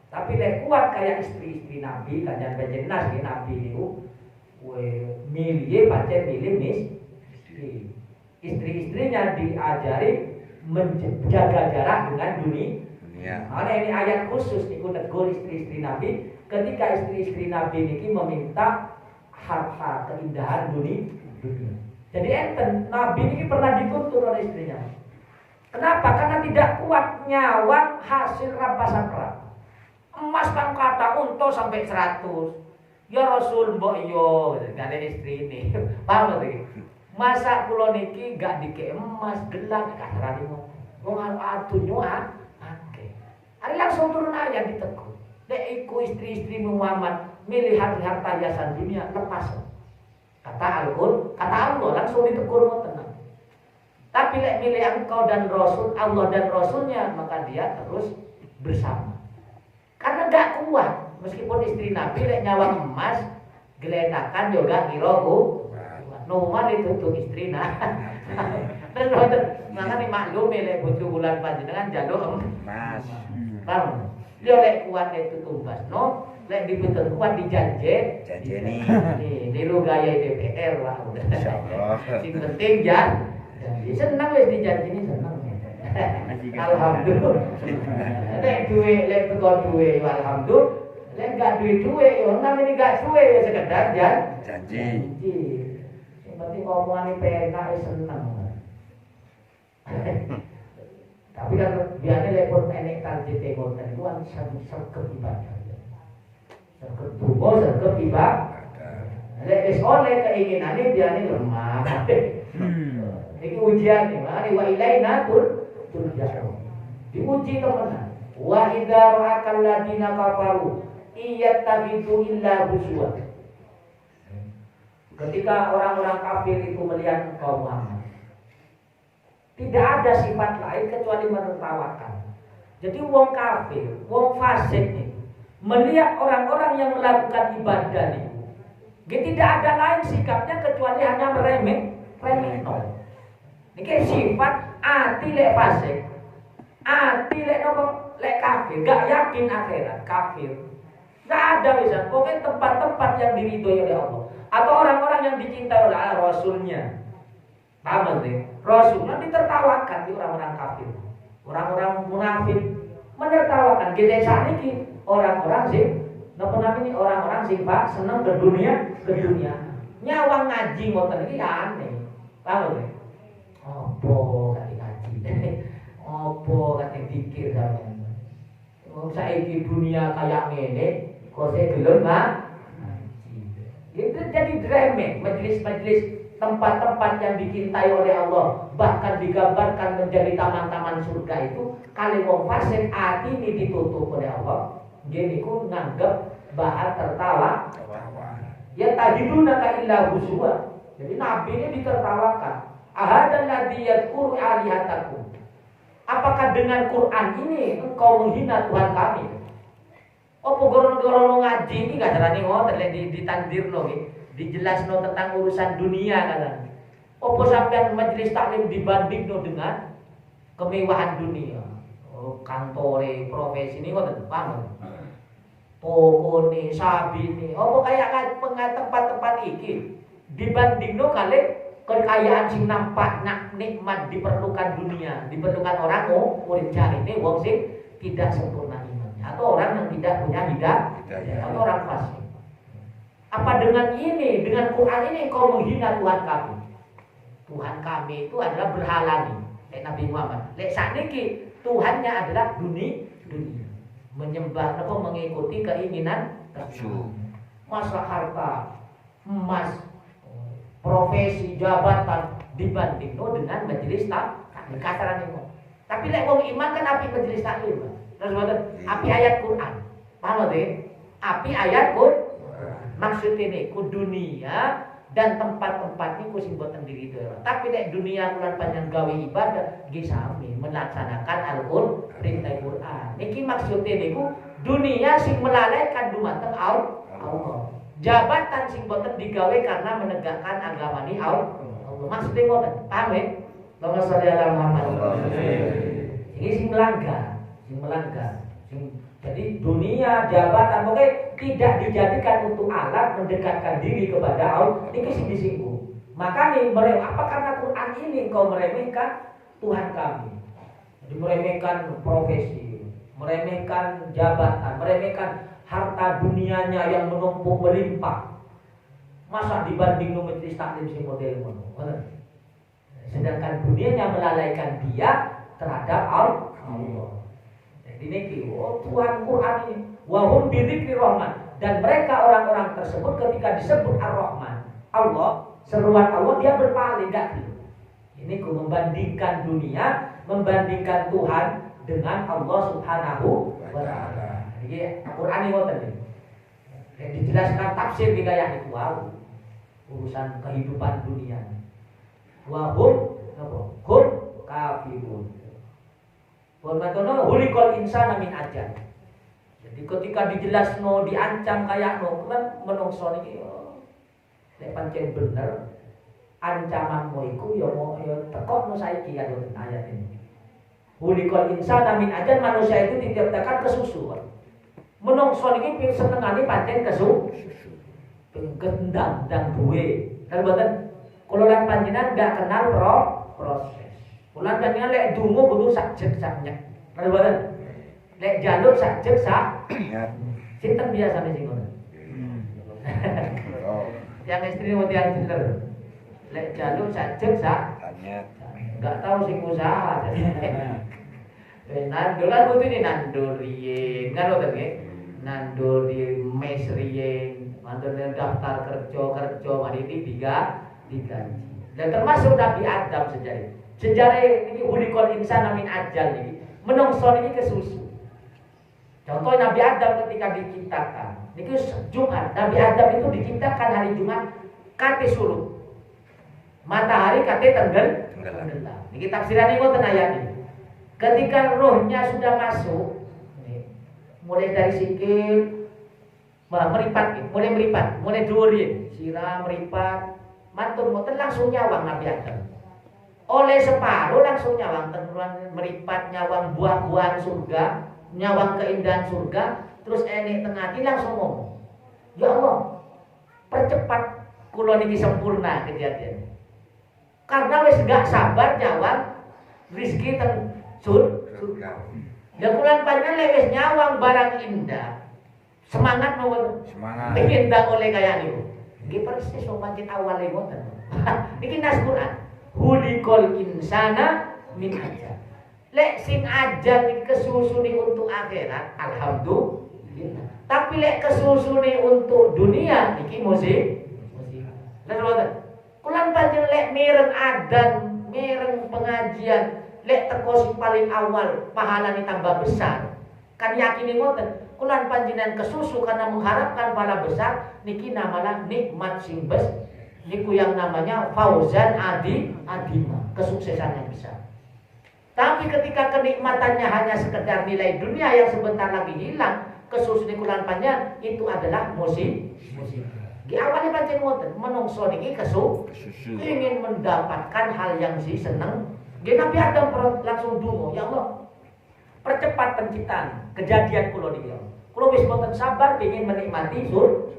Tapi lek kuat kayak istri-istri Nabi, kanjeng panjenengan nggih Nabi niku milih pancen milih miskin. Istri-istrinya diajari menjaga jarak dengan dunia. Karena ini ayat khusus niku negur istri-istri Nabi ketika istri-istri Nabi niki meminta harta keindahan dunia. Jadi enten Nabi niki pernah dituntut oleh istrinya. Kenapa? Karena tidak kuat nyawang hasil rampasan perang. Emas kan kata unta sampai 100. Ya Rasul mbok yo gak istri ini. Paham lho? Masa kula niki gak dike emas gelang kasarane wong adunya akeh. Ari langsung turun ayat ditegur. Nek iku istri-istri Muhammad milih harta hiasan dunia lepas. Kata Allah langsung ditegur tenang. Tapi lek milih engkau dan Rasul, Allah dan Rasulnya, maka dia terus bersama. Karena gak kuat, meskipun istri Nabi lek nyawang emas, geletakan juga kiraku. Numan itu tuh istri nah. Dan makanya maklum lek bojo bulan panjenengan jaluk emas. Paham? Dia lek kuat itu tumbas, no? Lek dipinter kuat dijanji. Janjeni. Nih, niru gaya DPR lah udah. Insyaallah. Sing penting janji. Senang wis dijanjini senang. Alhamdulillah. Lek duwe lek teko duwe alhamdulillah. Lek gak duwe yo namanya gak duwe ya sekedar janji. Yang penting omongane penak seneng. Tapi kan biasanya lek pun enek target ngoten iku kan sergep ibadah. Sergep tubuh, sergep ibadah. Lek wis oleh keinginane biasanya lemah. Iki ujian nih, mari wa ilaina turja'un. Diuji temenan. Wa idza ra'akal ladina kafaru iyattabidu illa huzwa. Ketika orang-orang kafir itu melihat engkau Muhammad, tidak ada sifat lain kecuali menertawakan. Jadi wong kafir, wong fasik nih, melihat orang-orang yang melakukan ibadah nih, tidak ada lain sikapnya kecuali hanya meremeh no. Ini sifat ati lek fasik, ati lek nopo lek kafir, gak yakin akhirat kafir. Gak ada bisa. Pokoknya tempat-tempat yang diridhoi oleh Allah atau orang-orang yang dicintai oleh Allah, Rasulnya. Paham sih? Rasulnya ditertawakan di orang-orang kafir, orang-orang munafik menertawakan. Kita saat ini orang-orang sih, napa namanya orang-orang sih pak senang ke dunia. Nyawang ngaji ngoten iki aneh. Paham sih? Opo kate ngaji, opo kate dikir sampean. Wong saiki dunia kayak ngene, kok saya gelem ngaji. Itu jadi remeh, majelis-majelis tempat-tempat yang dicintai oleh Allah, bahkan digambarkan menjadi taman-taman surga itu, kali wong fasik ati ini ditutup oleh Allah. Gini ku nganggep bahan tertawa. Ya tajiduna ka illa huzwa. Jadi nabi ini ditertawakan. Ahadal ladzi yadhkuru alihatakum. Apakah dengan Quran ini engkau menghina Tuhan kami? Apa gorono-gorono ngaji ini gak carane ngoten lek ditandirno nggih, dijelasno tentang urusan dunia kan. Apa sampean majelis taklim dibandingno dengan kemewahan dunia? Oh, kantore, profesi ini ngoten, paham? Toko nih, sabi nih, apa kayak tempat-tempat iki dibandingno kali kekayaan sing nampak nikmat diperlukan dunia, diperlukan orang urip cari ini wong sing tidak sempurna imannya atau orang yang tidak punya hidayah atau orang fasik. Apa dengan ini, dengan Quran ini kau menghina Tuhan kami? Tuhan kami itu adalah berhala nih, Nabi Muhammad. Lek sakniki Tuhannya adalah dunia. Menyembah atau mengikuti keinginan nafsu. Masa harta, emas, profesi, jabatan dibanding dengan majelis taklim kasaran itu. Tapi lek wong iman kan api majelis taklim. Terus boten api ayat Quran. Paham nggih? Api ayat Quran. Maksud ini ku dunia dan tempat-tempat ini ku sing boten diridhoi. Tapi lek dunia kulan panjang gawe ibadah nggih sami melaksanakan Al-Qur'an, perintah Quran. Niki maksudnya niku dunia sing melalaikan dumateng Allah. Jabatan sing boten digawe karena menegakkan agama ni Allah. Maksudnya ngoten, paham ya? Allahumma sholli ala Muhammad. Ini sing melanggar. Jadi dunia, jabatan pokoknya tidak dijadikan untuk alat mendekatkan diri kepada Allah. Ini sing disinggung. Makanya apa karena Quran ini kau meremehkan Tuhan kami? Jadi meremehkan profesi, meremehkan jabatan, meremehkan harta dunianya yang menumpuk melimpah. Masa dibanding majelis taklim si model ngono. Sedangkan dunianya melalaikan dia terhadap Allah. Jadi ini Tuhan Quran ini wahum bidzikri rahman, dan mereka orang-orang tersebut ketika disebut Ar-Rahman, Allah, seruan Allah, dia berpaling gak. Ini membandingkan dunia, membandingkan Tuhan dengan Allah Subhanahu wa taala. Jadi Quran ini ngoten iki. Yang dijelaskan tafsir hidayah itu urusan kehidupan dunia. Wa hum kafirun. Formatona hulikol insana min ajal. Jadi ketika dijelasno diancam kayak kan menungso niki nek pancen bener ancamanmu iku ya tekokno saiki ya ayat ini. Hulikol insana min ajal, manusia itu diciptakan kesusuan. Menungso niki senengane pancen kesusu. Gendang dan duwe. Kan boten kula lan panjenengan enggak kenal proses. Kula panjenengan lek donga kudu sajek saknyek. Kan boten? Lek jaluk sajek sak sinten biasane sing ngono? Yang istri mau tiang bener. Lek jaluk sajek sak enggak tahu sing usaha. Nandul kan kudu ini nandul riyen. Kan ngoten nggih. Nandul di mes riyen, mantul daftar kerja mari digaji. Dan termasuk Nabi Adam sejarah. Sejarah ini hulikul insan min ajal ini. Menungso ini kesusu. Contoh Nabi Adam ketika diciptakan. Ini Jumat. Nabi Adam itu diciptakan hari Jumat kate surut. Matahari kate tenggelam. Ini tafsiran ini ayat ini. Ketika rohnya sudah masuk, mulai dari sikil meripat, mulai dhuwur sirah meripat, matur mboten langsung nyawang Nabi Adam. Oleh separuh langsung nyawang meripat, nyawang buah-buahan surga, nyawang keindahan surga, terus enek tengah langsung ngomong, ya Allah, percepat kula niki sempurna kejadian. Karena wis gak sabar nyawang rizki teng surga. Ya kulan panjang lewes nyawang barang indah. Semangat mau pengen tak oleh kayak niku. Nggih persis wong pancen awale ngoten. Niki nas Quran. Hulikol insana min ajal. Lek sing ajal niki kesusuni untuk akhirat, alhamdulillah. Tapi lek kesusuni untuk dunia niki musik. Lan ngoten. Kulan panjang lek mireng adan, mireng pengajian, lek teko sing paling awal pahalane tambah besar. Kan yakini ngoten. Kulan panjenengan kesusu karena mengharapkan pahala besar niki namalah nikmat sing bes. Niku yang namanya fauzan adima, kesuksesan yang besar. Tapi ketika kenikmatannya hanya sekedar nilai dunia yang sebentar lagi hilang, kesusu niku kulan panjenengan itu adalah musibah. Di awalnya pancen ngoten, menungso niki kesusu ingin mendapatkan hal yang si seneng. Dia Nabi Adam langsung dungo, ya Allah, percepat penciptaan kejadian kulo niki. Kulo wis mboten sabar ingin menikmati surga.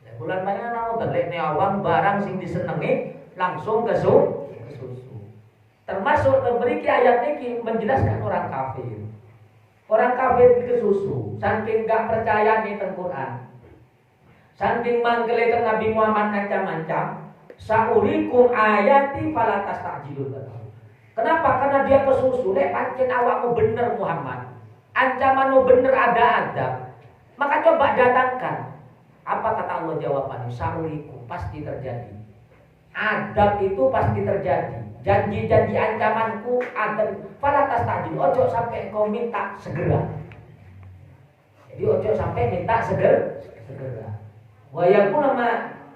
Ya bulan banyak ngoten lek awang barang sing disenengi langsung kesusu. Termasuk memiliki ayat niki menjelaskan orang kafir. Orang kafir kesusu, saking gak percaya nih teng Quran. Saking manggele teng Nabi Muhammad macam-macam. Saurikum ayati fala tastajilun. Kenapa? Karena dia kesusu. Lek pancen awakmu bener Muhammad, ancamanmu bener ada. Maka coba datangkan. Apa kata Allah jawabannya? Saurikum, pasti terjadi. Adab itu pasti terjadi. Janji-janji ancamanku ada. Fala tastajilun. Ojo sampai kau minta segera. Jadi ojo sampai minta segera. Wa yakuna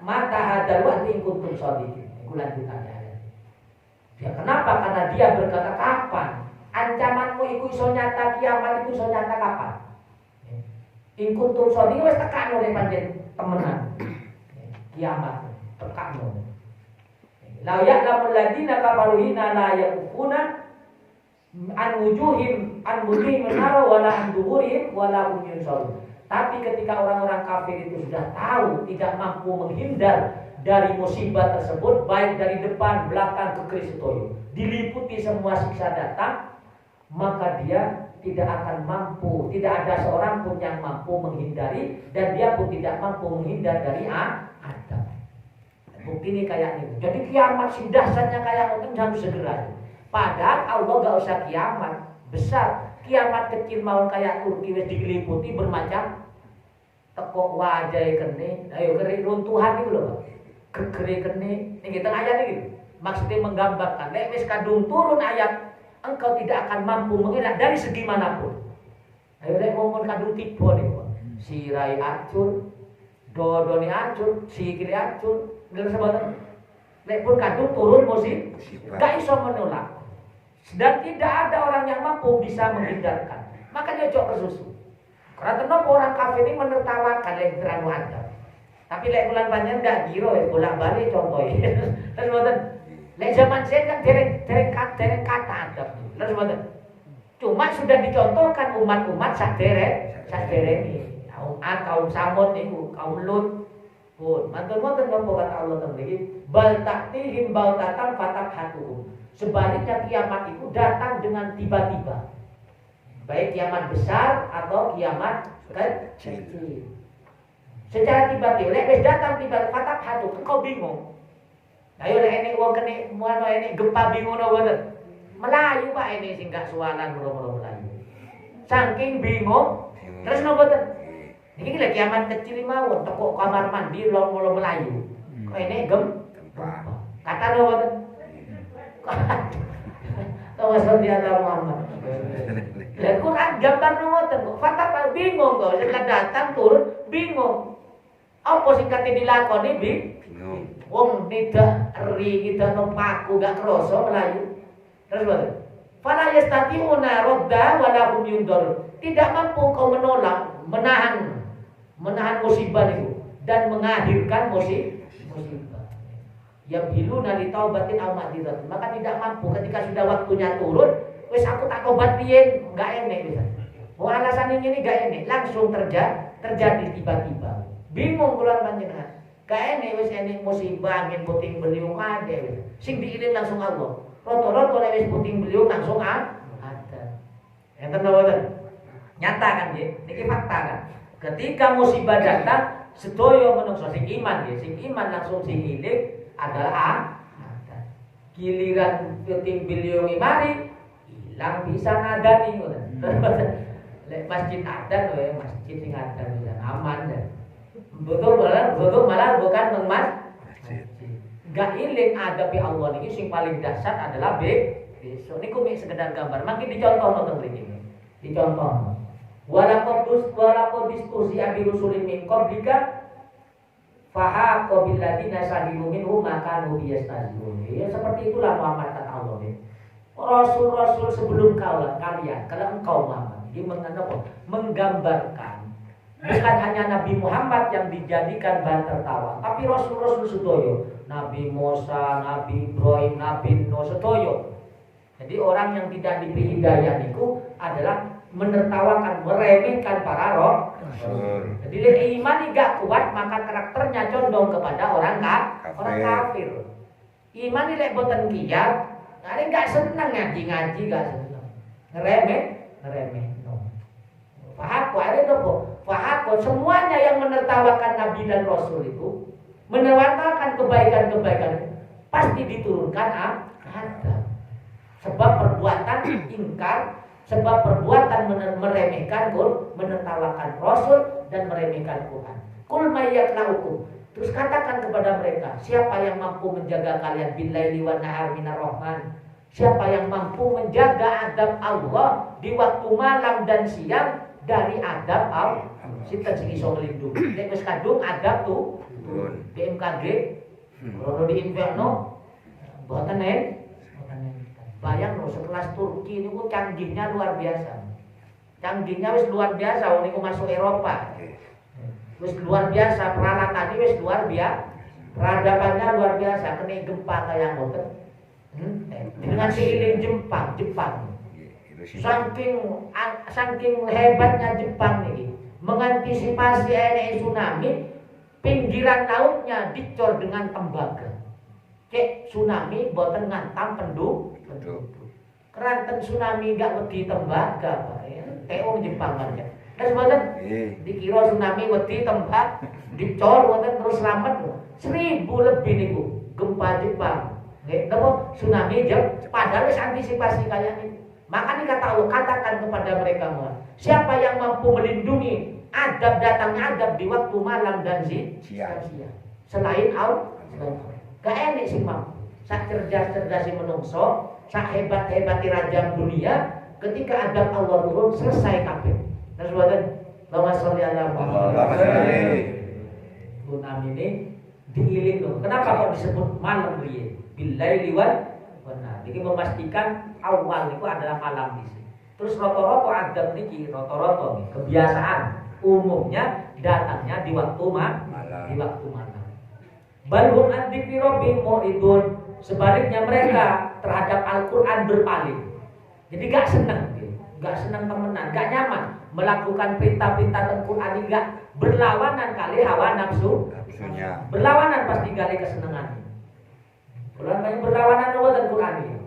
mata hadal wa'di kuntum shadiqin. Iku lanjutannya ayat. Ya kenapa? Karena dia berkata kapan? Ancamanmu iku iso nyata, kiamat iku iso nyata kapan? In kuntum shadiqin wis tekan oleh panjen temenan. Kiamat tekan. La ya'lamul ladina kafaru hina la yakufuna an wujuhim nara wala an duhurihim wala hum yunsarun. Tapi ketika orang-orang kafir itu sudah tahu tidak mampu menghindar dari musibah tersebut, baik dari depan, belakang, ke kristoyo, diliputi semua siksa datang, maka dia tidak akan mampu, tidak ada seorang pun yang mampu menghindari, dan dia pun tidak mampu menghindar dari adab. Bukti ini kayak ini. Jadi kiamat sing dahsyatnya kayak itu harus segera. Padahal Allah gak usah kiamat besar. Kiamat kecil mau kayak Turki wis diliputi bermacam teko wajah kene, ayo keri runtuhan itu loh. Keri kene, ini kita ayat ini. Maksudnya menggambarkan, lek wis kadung turun ayat, engkau tidak akan mampu mengelak dari segi manapun. Ayo lek ngomong kadung tiba nih, sirai acur, dodoni acur, sikili acur, nggak sebatan. Lek pun kadung turun musib, gak iso menolak. Dan tidak ada orang yang mampu bisa menghindarkan. Makanya cok kesusu. Karena kenapa orang kafir ini menertawakan lek terlalu adab. Tapi lek bulan panjang enggak giro ya bolak balik contohnya. Terus ngoten. Lek zaman saya kan dereng kata adab. Terus ngoten. Cuma sudah dicontohkan umat-umat sadereng ini. Kaum Samud niku, kaum Lut pun. Mantun-mantun nopo kata Allah teng mriki, bal ta'tihim bautatan fatabhatuhum. Sebaliknya kiamat itu datang dengan tiba-tiba. Baik kiamat besar atau kiamat kecil. Secara tiba-tiba, lek datang tiba-tiba fatah hatu, kau bingung. Ayo lek ini wong kene mono ini gempa bingung no bener. Melayu Pak ini sing gak sualan mulu-mulu Melayu. Saking bingung, terus no bener. Niki lek kiamat kecil mawon teko kamar mandi mulu Melayu. Kok ini gempa. Kata no bener. Tawas di Allah Muhammad. Lek Quran gambar no ngoten kok fatah bingung kok sing datang turun bingung. Apa sing kate dilakoni bingung. Wong tidak ri kita no paku gak kroso Melayu. Terus betul. Fala yastati'una radda wa lahum yundar. Tidak mampu kau menolak, menahan musibah itu dan mengakhirkan musibah. Yang biluna li taubatin aw ma'dzirat. Maka tidak mampu ketika sudah waktunya turun, wis aku tak tobat piye, enggak enek bisa. Mau alasan ini enggak enek, langsung terjadi tiba-tiba. Bingung kula panjenengan. Gak enek wis enek musibah angin puting beliung ade. Sing diiling langsung Allah. Roto-roto nek wis puting beliung langsung ada. Enten mboten? Nyata kan nggih? Niki fakta kan. Ketika musibah datang, sedaya manungsa sing iman nggih, sing iman langsung sing iling adalah ada. Giliran puting beliung mari ilang bisa ngadani ngoten. Lek masjid ada lho ya, masjid sing ada bisa aman ya. Betul malah bukan mengas. Gak iling adapi Allah ini sing paling dahsyat adalah besok niku mek sekedar gambar. Makin dicontoh nonton mriki. Dicontoh. Walaqad diskusi abi rusulin min qablika fahaqa bil ladina sahilu minhum maka nubiyastazun. Ya seperti itulah Muhammad kata Allah. Rasul-rasul sebelum kalian, kalau engkau Muhammad, ini menggambarkan bukan hanya Nabi Muhammad yang dijadikan bahan tertawa, tapi Rasul-Rasul sedoyo, Nabi Musa, Nabi Ibrahim, Nabi Nuh sedoyo. Jadi orang yang tidak diberi hidayah itu adalah menertawakan, meremehkan para Rasul. Jadi iman gak kuat maka karakternya condong kepada orang kafir. Iman ini boten giat, ada gak senang ngaji gak senang, ngeremeh. Fahako ada nopo. Fahako semuanya yang menertawakan Nabi dan Rasul itu, menertawakan kebaikan-kebaikan pasti diturunkan adab. Sebab perbuatan ingkar, sebab perbuatan meremehkan Quran, menertawakan Rasul dan meremehkan Quran. Kul mayyaknaukum. Terus katakan kepada mereka, siapa yang mampu menjaga kalian billaili wan nahar minar rahman? Siapa yang mampu menjaga adab Allah di waktu malam dan siang dari adab Allah? Sinten sing iso nglindungi? Nek wis kadung adab tuh BMKG, kalau di Inferno, buatan bayang loh sekelas Turki ini kok canggihnya luar biasa. Canggihnya wis luar biasa, ini masuk Eropa. Wis luar biasa, peralatannya wis luar biasa. Peradabannya luar biasa, kena gempa kayak ngoten. Dengan seiring Jepang. Saking hebatnya Jepang ini mengantisipasi enek tsunami, pinggiran lautnya dicor dengan tembaga. Kayak tsunami boten ngantam penduduk. Keranten tsunami gak wedi tembaga, Pak. Teo Jepang aja. Terus boten dikira tsunami wedi tembak, dicor boten terus selamat. 1000 lebih niku gempa Jepang. Nggih, napa tsunami padahal wis antisipasi kalian ini. Makanya kata Allah, katakan kepada mereka semua, siapa yang mampu melindungi adab datangnya adab di waktu malam dan siang. Selain Allah, gak enak sih mampu. Sak cerdas-cerdas menungso, sak hebat-hebat raja dunia, ketika adab Allah turun selesai kabeh. Terus buatan, Allahumma sholli ala Muhammad. Tsunami ini diiling loh. Kenapa kok disebut malam riye? Billaili wal nahar. Jadi memastikan awal itu adalah malam di sini. Terus roto-roto adab niki, roto-roto nih kebiasaan umumnya datangnya di waktu malam. Di waktu malam. Balhum an-dzikri rabbihim mu'ridun. Sebaliknya mereka terhadap Al-Qur'an berpaling. Jadi gak senang temenan, gak nyaman melakukan perintah-perintah Al-Qur'an ini, gak berlawanan kali hawa nafsunya. Berlawanan pasti kali kesenangan. Bulan banyak berlawanan dengan Quran ini.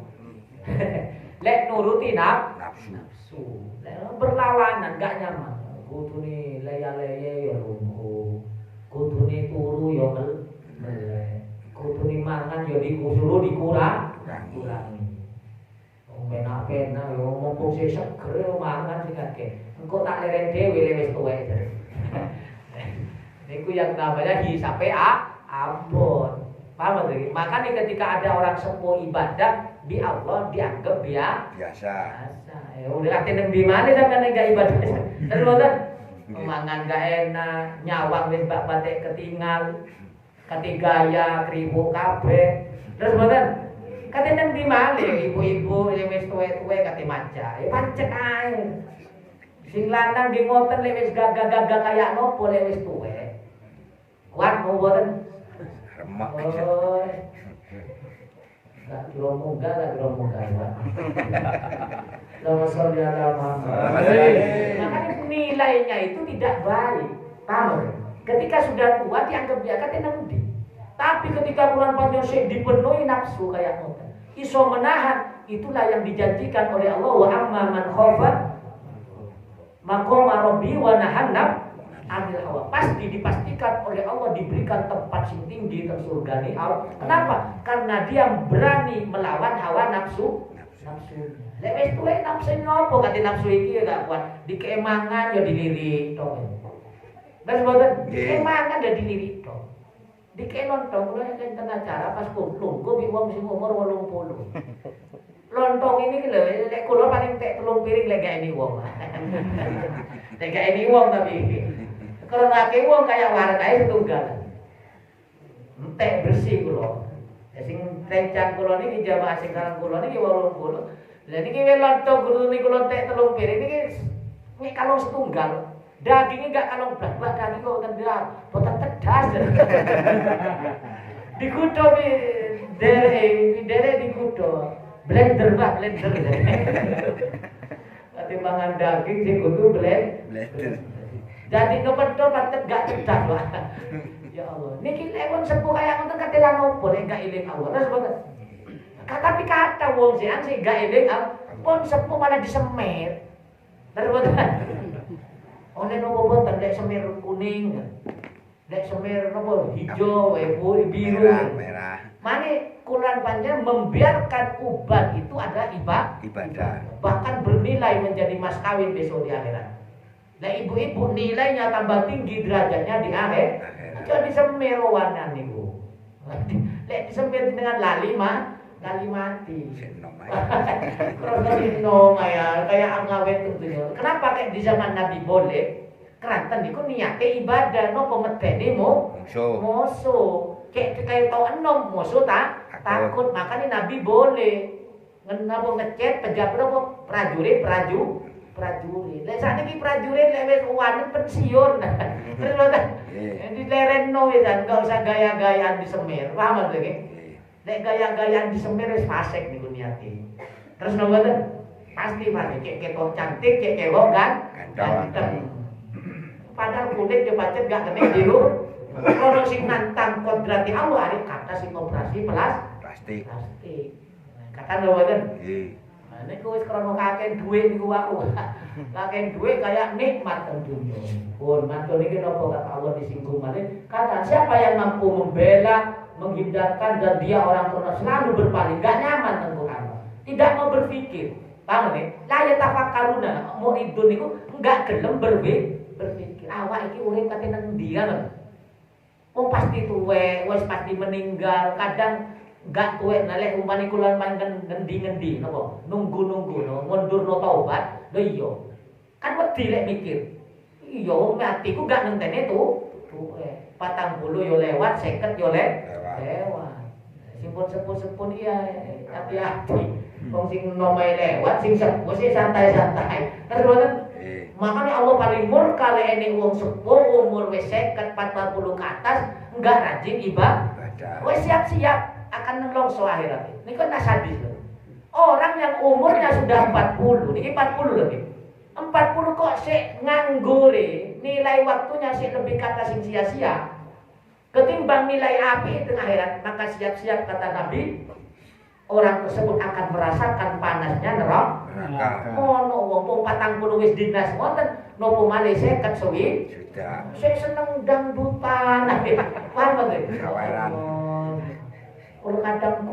Lek nuruti nafsu. Lek berlawanan gak nyaman. Kudune leya-leye ya lumpuh. Kudune turu ya melek. Kudune mangan ya disuruh dikurangi. Penak-penak yo mumpung sik seger yo mangan sing akeh. Engko tak leren dhewe wis tuwek. Niku yang namanya hisape ampun. Paham lagi? Makanya ketika ada orang sepuh ibadah di Allah dianggap biasa. Ya udah katene di mana sampeyan enggak ibadah. Terus mboten mangan gak enak, nyawang wis batik ketinggal. Ketigaya kribo kabeh. Terus mboten katene di mana ibu-ibu yang wis tuwek-tuwek kate maca. Ya pancet ae. Sing lanang di ngoten lek wis gagah-gagah kaya nopo lek wis tuwek. Kuat mboten? Remak. Oh. Gak munggah. Lama sholli ala Muhammad. Makanya nilainya itu tidak baik. Paham? Ketika sudah tua dianggap dia katanya nanti. Tapi ketika bulan panjang sik dipenuhi nafsu kayak ngoten. Iso menahan, itulah yang dijanjikan oleh Allah wa amma man khafa maqama rabbi wa nahan anil hawa. Pasti dipastikan oleh Allah diberikan tempat yang tinggi di surga ini. Kenapa? Karena dia berani melawan hawa nafsu. Lek wis tuwek nafsu nopo kate nafsu iki gak kuat. Dikemangan ya dilirik tok. Wes mboten dikemangan ya dilirik tok. Dikelontong kula enten acara pas kumplung kuwi wong sing umur 80. Lontong ini ki lho lek kula paling tek 3 piring lek gak ini wong. Lek gak ini wong tapi kalau ngake wong kayak wargae setunggal. Entek bersih kula. Sing rencang kula niki jamaah sing karang kula niki 80. Lah niki lontong guru niku lontek 3 piring niki mek kalong setunggal. Dagingnya gak kalong blak-blak daging kok tendang, boten tedas. Dikudo pi dere dikudo. Blender. Ati mangan daging sing kudu blender. Jadi nomor-nomor patet gak cedak lah. Ya Allah. Niki lek wong sepuh kaya ngoten katelan opo lek gak eling Allah. Terus mboten. Tapi kata wong sing gak eling pun sepuh malah disemir. Terus mboten. Oleh nopo mboten lek semir kuning. Lek semir nopo hijau, biru, merah. Mane Quran panjang membiarkan ubat itu adalah ibadah. Bahkan bernilai menjadi mas kawin besok di akhirat. Nah ibu-ibu nilainya tambah tinggi derajatnya di akhir. Jadi semir warna niku. Lek disemir dengan lali mati. Krono ya kayak ngawet tentunya. Kenapa kayak di zaman Nabi boleh? Keranten niku niate ibadah nopo medeni musuh. Kayak tau enom musuh takut makanya Nabi boleh. Napa ngecet pejabat apa prajurit. Lek sakniki prajurit lek wis uwan pensiun. Terus mboten. Dilerenno wis enggak usah gaya-gayaan disemir. Paham lho nggih? Lek gaya-gayaan disemir wis fasik niku niate. Terus mboten? Pasti cek ketok cantik, cek kewok ganteng. Padahal kulit dia pacet gak kena biru. Kalau sing nantang kodrati Allah ada kata sing operasi plastik. Kata lho mboten? Nggih. Niku wis krana kakek duwe niku aku. Kakek duwe kayak nikmat teng dunya. Pun mantul niki napa kata Allah disinggung malih. Kata siapa yang mampu membela, menghindarkan dan dia orang terus selalu berpaling, gak nyaman teng Quran. Tidak mau berpikir. Paham nggih? La yatafakkaruna, muridun niku enggak gelem berpikir. Awak iki urip kate nang ndi kan? Oh pasti tuwek, wis pasti meninggal. Kadang gak tuwek nalek umpani kula mangken ngendi-ngendi napa? Nunggu-nunggu no, mundurno taubat. Lho iya. Kan wedi lek mikir. Iya wong atiku gak ngenteni tuwek. 40 yo lewat, 50 yo lewat. Sing pun sepuh-sepuh iya hati-hati. Wong sing nomae lewat, sing sepuh sih santai-santai. Terus mboten makanya Allah paling murka lek ene wong sepuh umur wis 50 40 ke atas enggak rajin ibadah. Wis siap-siap akan nelongso akhirat. Niku kan sadis lho. Orang yang umurnya sudah 40, niki 40 lho nggih. 40 kok sik nganggure, nilai waktunya sik lebih kata sing sia-sia. Ketimbang nilai api tengah akhirat, maka siap-siap kata Nabi orang tersebut akan merasakan panasnya neraka. Ono wong 40 wis dinas wonten nopo malih 50 suwi. Sudah. Saya seneng dangdutan. Paham betul? Kawaran. Kalau kadang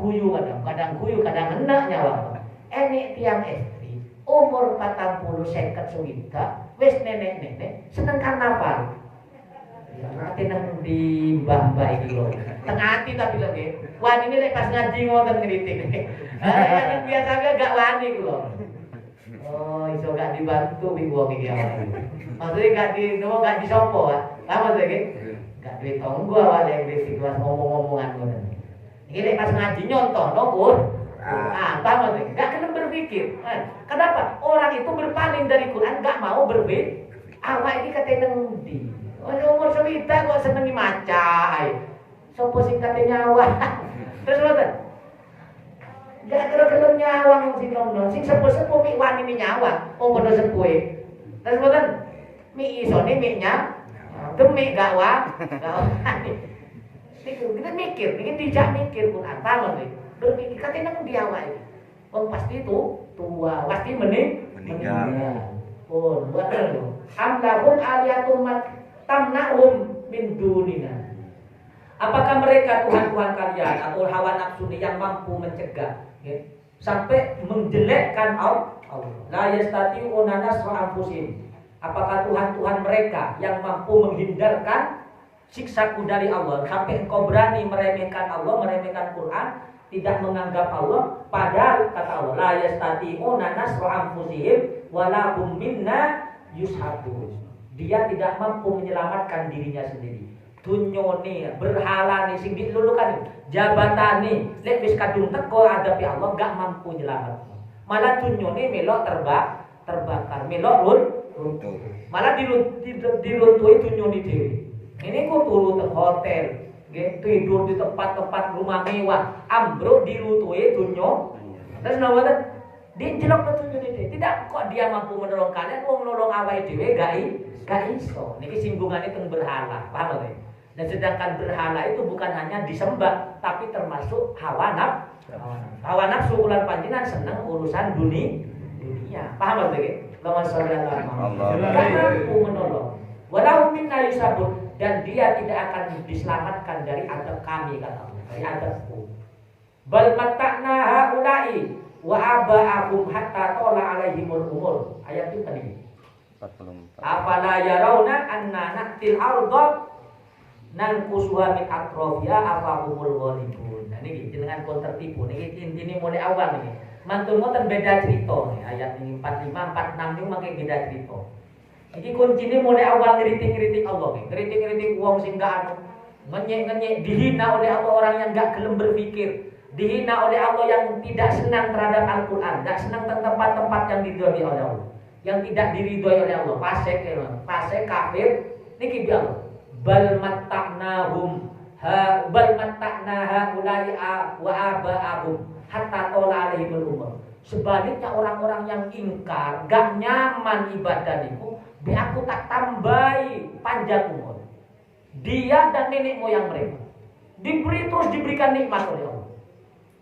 guyu, kadang enak nyawa. Enek tiang istri, umur 40 50 suwida, wis nenek-nenek, seneng karnaval. Ya, ati nang di mbah-mbah iki lho. Tengah ati tapi lho nggih. Wani ini lek pas ngaji ngoten ngritik. Biasanya gak wani ku lho. Oh, iso gak dibantu wi wong iki awake. Maksudnya gak disopo, apa sih? Gak duwe tonggo awake ngritik pas ngomong-ngomongan ngoten. Iki lek pas ngaji nyontohno Qur'an. Paham sih? Gak kena berpikir. Kenapa? Orang itu berpaling dari Quran, gak mau berpikir. Awak ini katanya ngendi? Umur sewita kok senengi maca. Sopo sing katanya nyawa. Terus ngoten. Gak kira-kira nyawa sing nom-nom. Sing sepuh-sepuh mik wani ni nyawa. Padha sepuhe. Terus ngoten. Mik isone mik demi gak wani. Kita mikir, ini tidak mikir Quran, paham sih? Berpikir katanya nang dia wae. Wong pasti itu tua, pasti meninggal. Pun buat itu. Amlahum aliyatum tamna'hum min dunina. Apakah mereka Tuhan-Tuhan kalian atau hawa nafsu yang mampu mencegah sampai menjelekkan Allah? La yastati'una nasra anfusihim. Apakah Tuhan-Tuhan mereka yang mampu menghindarkan siksaku dari Allah sampai engkau berani meremehkan Allah, meremehkan Quran, tidak menganggap Allah, padahal kata Allah la yastati'una nasra anfusihim wala hum minna yushabun. Dia tidak mampu menyelamatkan dirinya sendiri. Dunyone berhalane sing dilulukan jabatane lek wis kadung teko hadapi Allah gak mampu nyelamat. Malah dunyone melok terbakar, melok runtuh. Malah diruntuhi dunyone dhewe. Ini kok turu di hotel, tidur di tempat-tempat rumah mewah, ambruk dirutui dunia. Terus nama dia jelek betul ini. Tidak kok dia mampu menolong kalian, mau menolong awal dewe gak iso. Niki singgungannya tentang berhala, paham gak? Dan sedangkan berhala itu bukan hanya disembah, tapi termasuk hawa nafsu. Hawa nafsu ular panjenengan seneng urusan dunia, paham gak? Allahumma sholli ala Muhammad. Gak mampu menolong. Walau minna yusabun. Dan dia tidak akan diselamatkan dari adab kami, kata Allah, dari adabku. Bal matta'na haula'i wa aba'ahum hatta tola alaihimul umur. Ayat itu tadi 44. Afala yarawna anna na'til arda nanqusuha min atrofiha afahumul ghalibun. Nah ini jenengan kon tertipu. Ini mulai awal nih. Mantun ngoten beda cerita nih. Ayat ini 45 46 ini makin beda cerita. Iki kuncinya mulai awal ngeritik Allah, ngeritik uang sing gak ngenyek dihina oleh Allah orang yang gak gelem berpikir, dihina oleh Allah yang tidak senang terhadap Al-Quran, gak senang tempat-tempat yang diridhoi oleh Allah, yang tidak diridhoi oleh Allah, fasik kafir, niki bilang bal matta'nahum haulai wa aba'ahum hatta tola alaihimul umur. Sebaliknya orang-orang yang ingkar, gak nyaman ibadah niku, aku tak tambahi panjang umur. Dia dan nenek moyang mereka diberikan nikmat oleh Allah.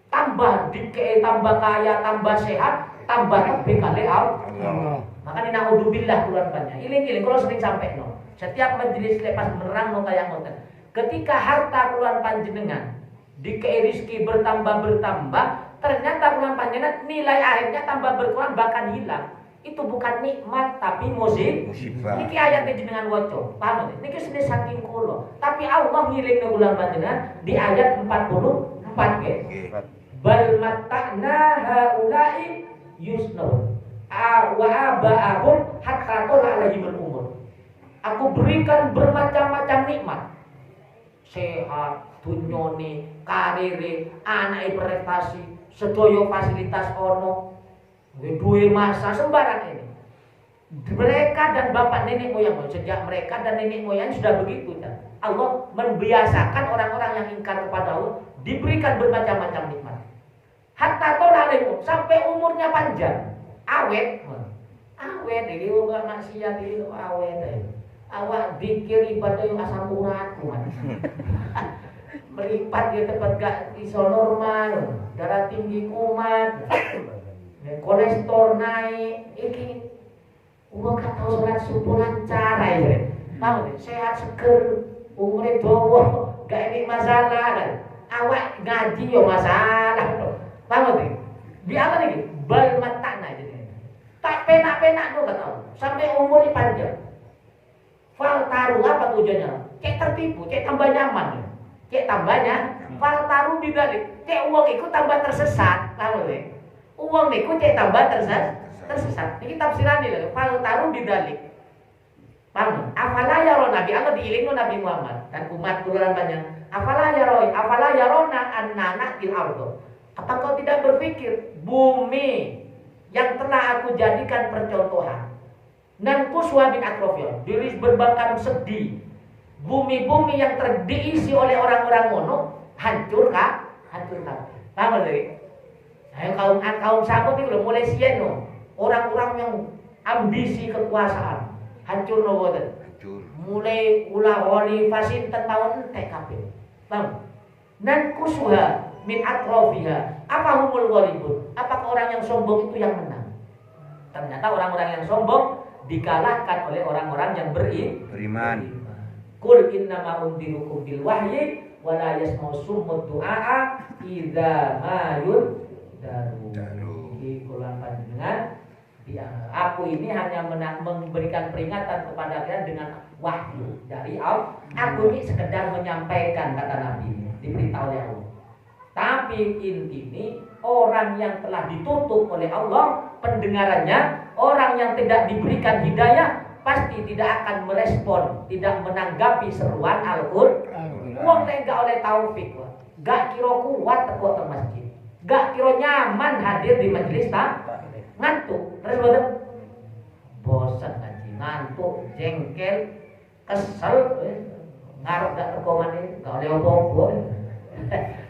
Tambah tambah kaya, tambah sehat, tambah lebih kali Allah. Makanya naudzubillah bulan banyak. Iling-iling kalau sering sampai no. Setiap majelis lepas menerang no kayak ngoten. Ketika harta bulan panjenengan dikei rezeki bertambah, ternyata bulan panjenengan nilai akhirnya tambah berkurang bahkan hilang. Itu bukan nikmat tapi musibah. Niki ayatnya jenengan waca. Paham? Niki senes saking kula. Tapi Allah ngiling bulan panjenengan di ayat 44 nggih. Bal matta'na haula'i yusnur. Wa aba'ahum hatta tola alaihimul umur. Aku berikan bermacam-macam nikmat. Sehat, dunyone, karire, anake prestasi, sedaya fasilitas ono. Duwe masa sembarang ini. Mereka dan bapak nenek moyang, sejak mereka dan nenek moyang sudah begitu. Allah membiasakan orang-orang yang ingkar kepada Allah diberikan bermacam-macam nikmat. Hatta tolalimu sampai umurnya panjang, awet ini enggak maksiat ini awet. Awak dikir ibadah yang asam urat meripat dia tempat gak iso normal, darah tinggi kumat, kolesterol naik, iki uang gak tahu sholat subuh lancar ya, mau sehat seger, umurnya dawa, gak ini masalah kan, awak ngaji yo masalah, mau deh, biar nih bal mata jadi, tak penak lo kata, sampai umurnya panjang, fal taruh apa tujuannya, cek tertipu, cek tambah nyaman. Cek tambahnya, fal taruh bidalik. Cek uang itu tambah tersesat, tahu deh. Uang itu cek tambah tersesat. Ini tafsiran ini, fal taruh bidalik. Paham? Afala ya roh Nabi Allah diiling Nabi Muhammad dan umat turunan banyak. Afala ya rona anak il ardo. Apa kau tidak berpikir bumi yang telah aku jadikan percontohan dan kuswa bin akrofil, diri berbakar sedih. Bumi-bumi yang terdiisi oleh orang-orang mono hancur kah? Hancur kah? Paham lagi? Ayo kaum sahabat itu udah mulai sieno. Orang-orang yang ambisi kekuasaan hancur no boten. Hancur. Mulai ulah wali fasin tahun TKP. Paham? Nan kusuha min atrofiha. Apa humul walibun? Apakah orang yang sombong itu yang menang? Ternyata orang-orang yang sombong dikalahkan oleh orang-orang yang Beriman. Kul innama undirukum bil wahyi wa la yasma'u summud du'a idza ma yundaru. Iki kulan panjenengan aku ini hanya memberikan peringatan kepada kalian dengan wahyu dari Allah. Aku ini sekedar menyampaikan kata Nabi diberitahu oleh Allah. Tapi intinya orang yang telah ditutup oleh Allah pendengarannya, orang yang tidak diberikan hidayah pasti tidak akan merespon, tidak menanggapi seruan Al-Qur'an. Wong nek gak oleh taufik, gak kira kuat teko ke masjid, gak kira nyaman hadir di majelis ngantuk, terus boten bosan ngaji, ngantuk, jengkel, kesel, ngarep gak teko maneh, gak oleh apa-apa.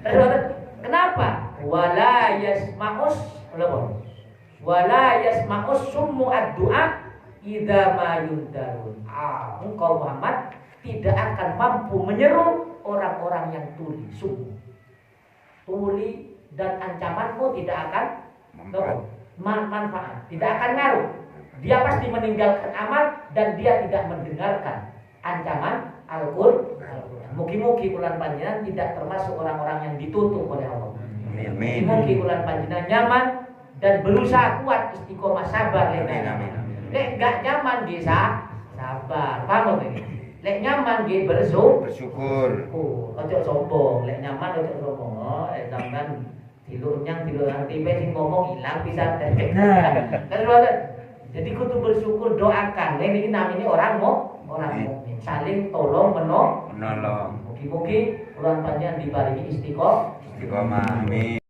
Terus boten, kenapa? Wala yasma'us summu ad-du'a idza ma yundarun. Engkau Muhammad tidak akan mampu menyeru orang-orang yang tuli, sungguh. Tuli dan ancamanmu tidak akan manfaat, tidak akan ngaruh. Dia pasti meninggalkan amal dan dia tidak mendengarkan ancaman Al-Qur'an. Mugi-mugi bulan panjenengan tidak termasuk orang-orang yang ditutup oleh Allah. Amin. Mugi bulan panjenengan nyaman dan berusaha kuat istiqomah sabar. Amin. Lek gak nyaman nggih sabar. Paham nggih? Lek nyaman nggih bersyukur. Ojo sombong, lek nyaman ojo sombong. Lek sampean dilurnyang tipe sing ngomong ilang pisan. Jadi kudu bersyukur, doakan. Lek iki namine orang mukmin. Saling tolong menolong. Menolong. Mugi-mugi bulan panjenengan diparingi istiqomah. Amin.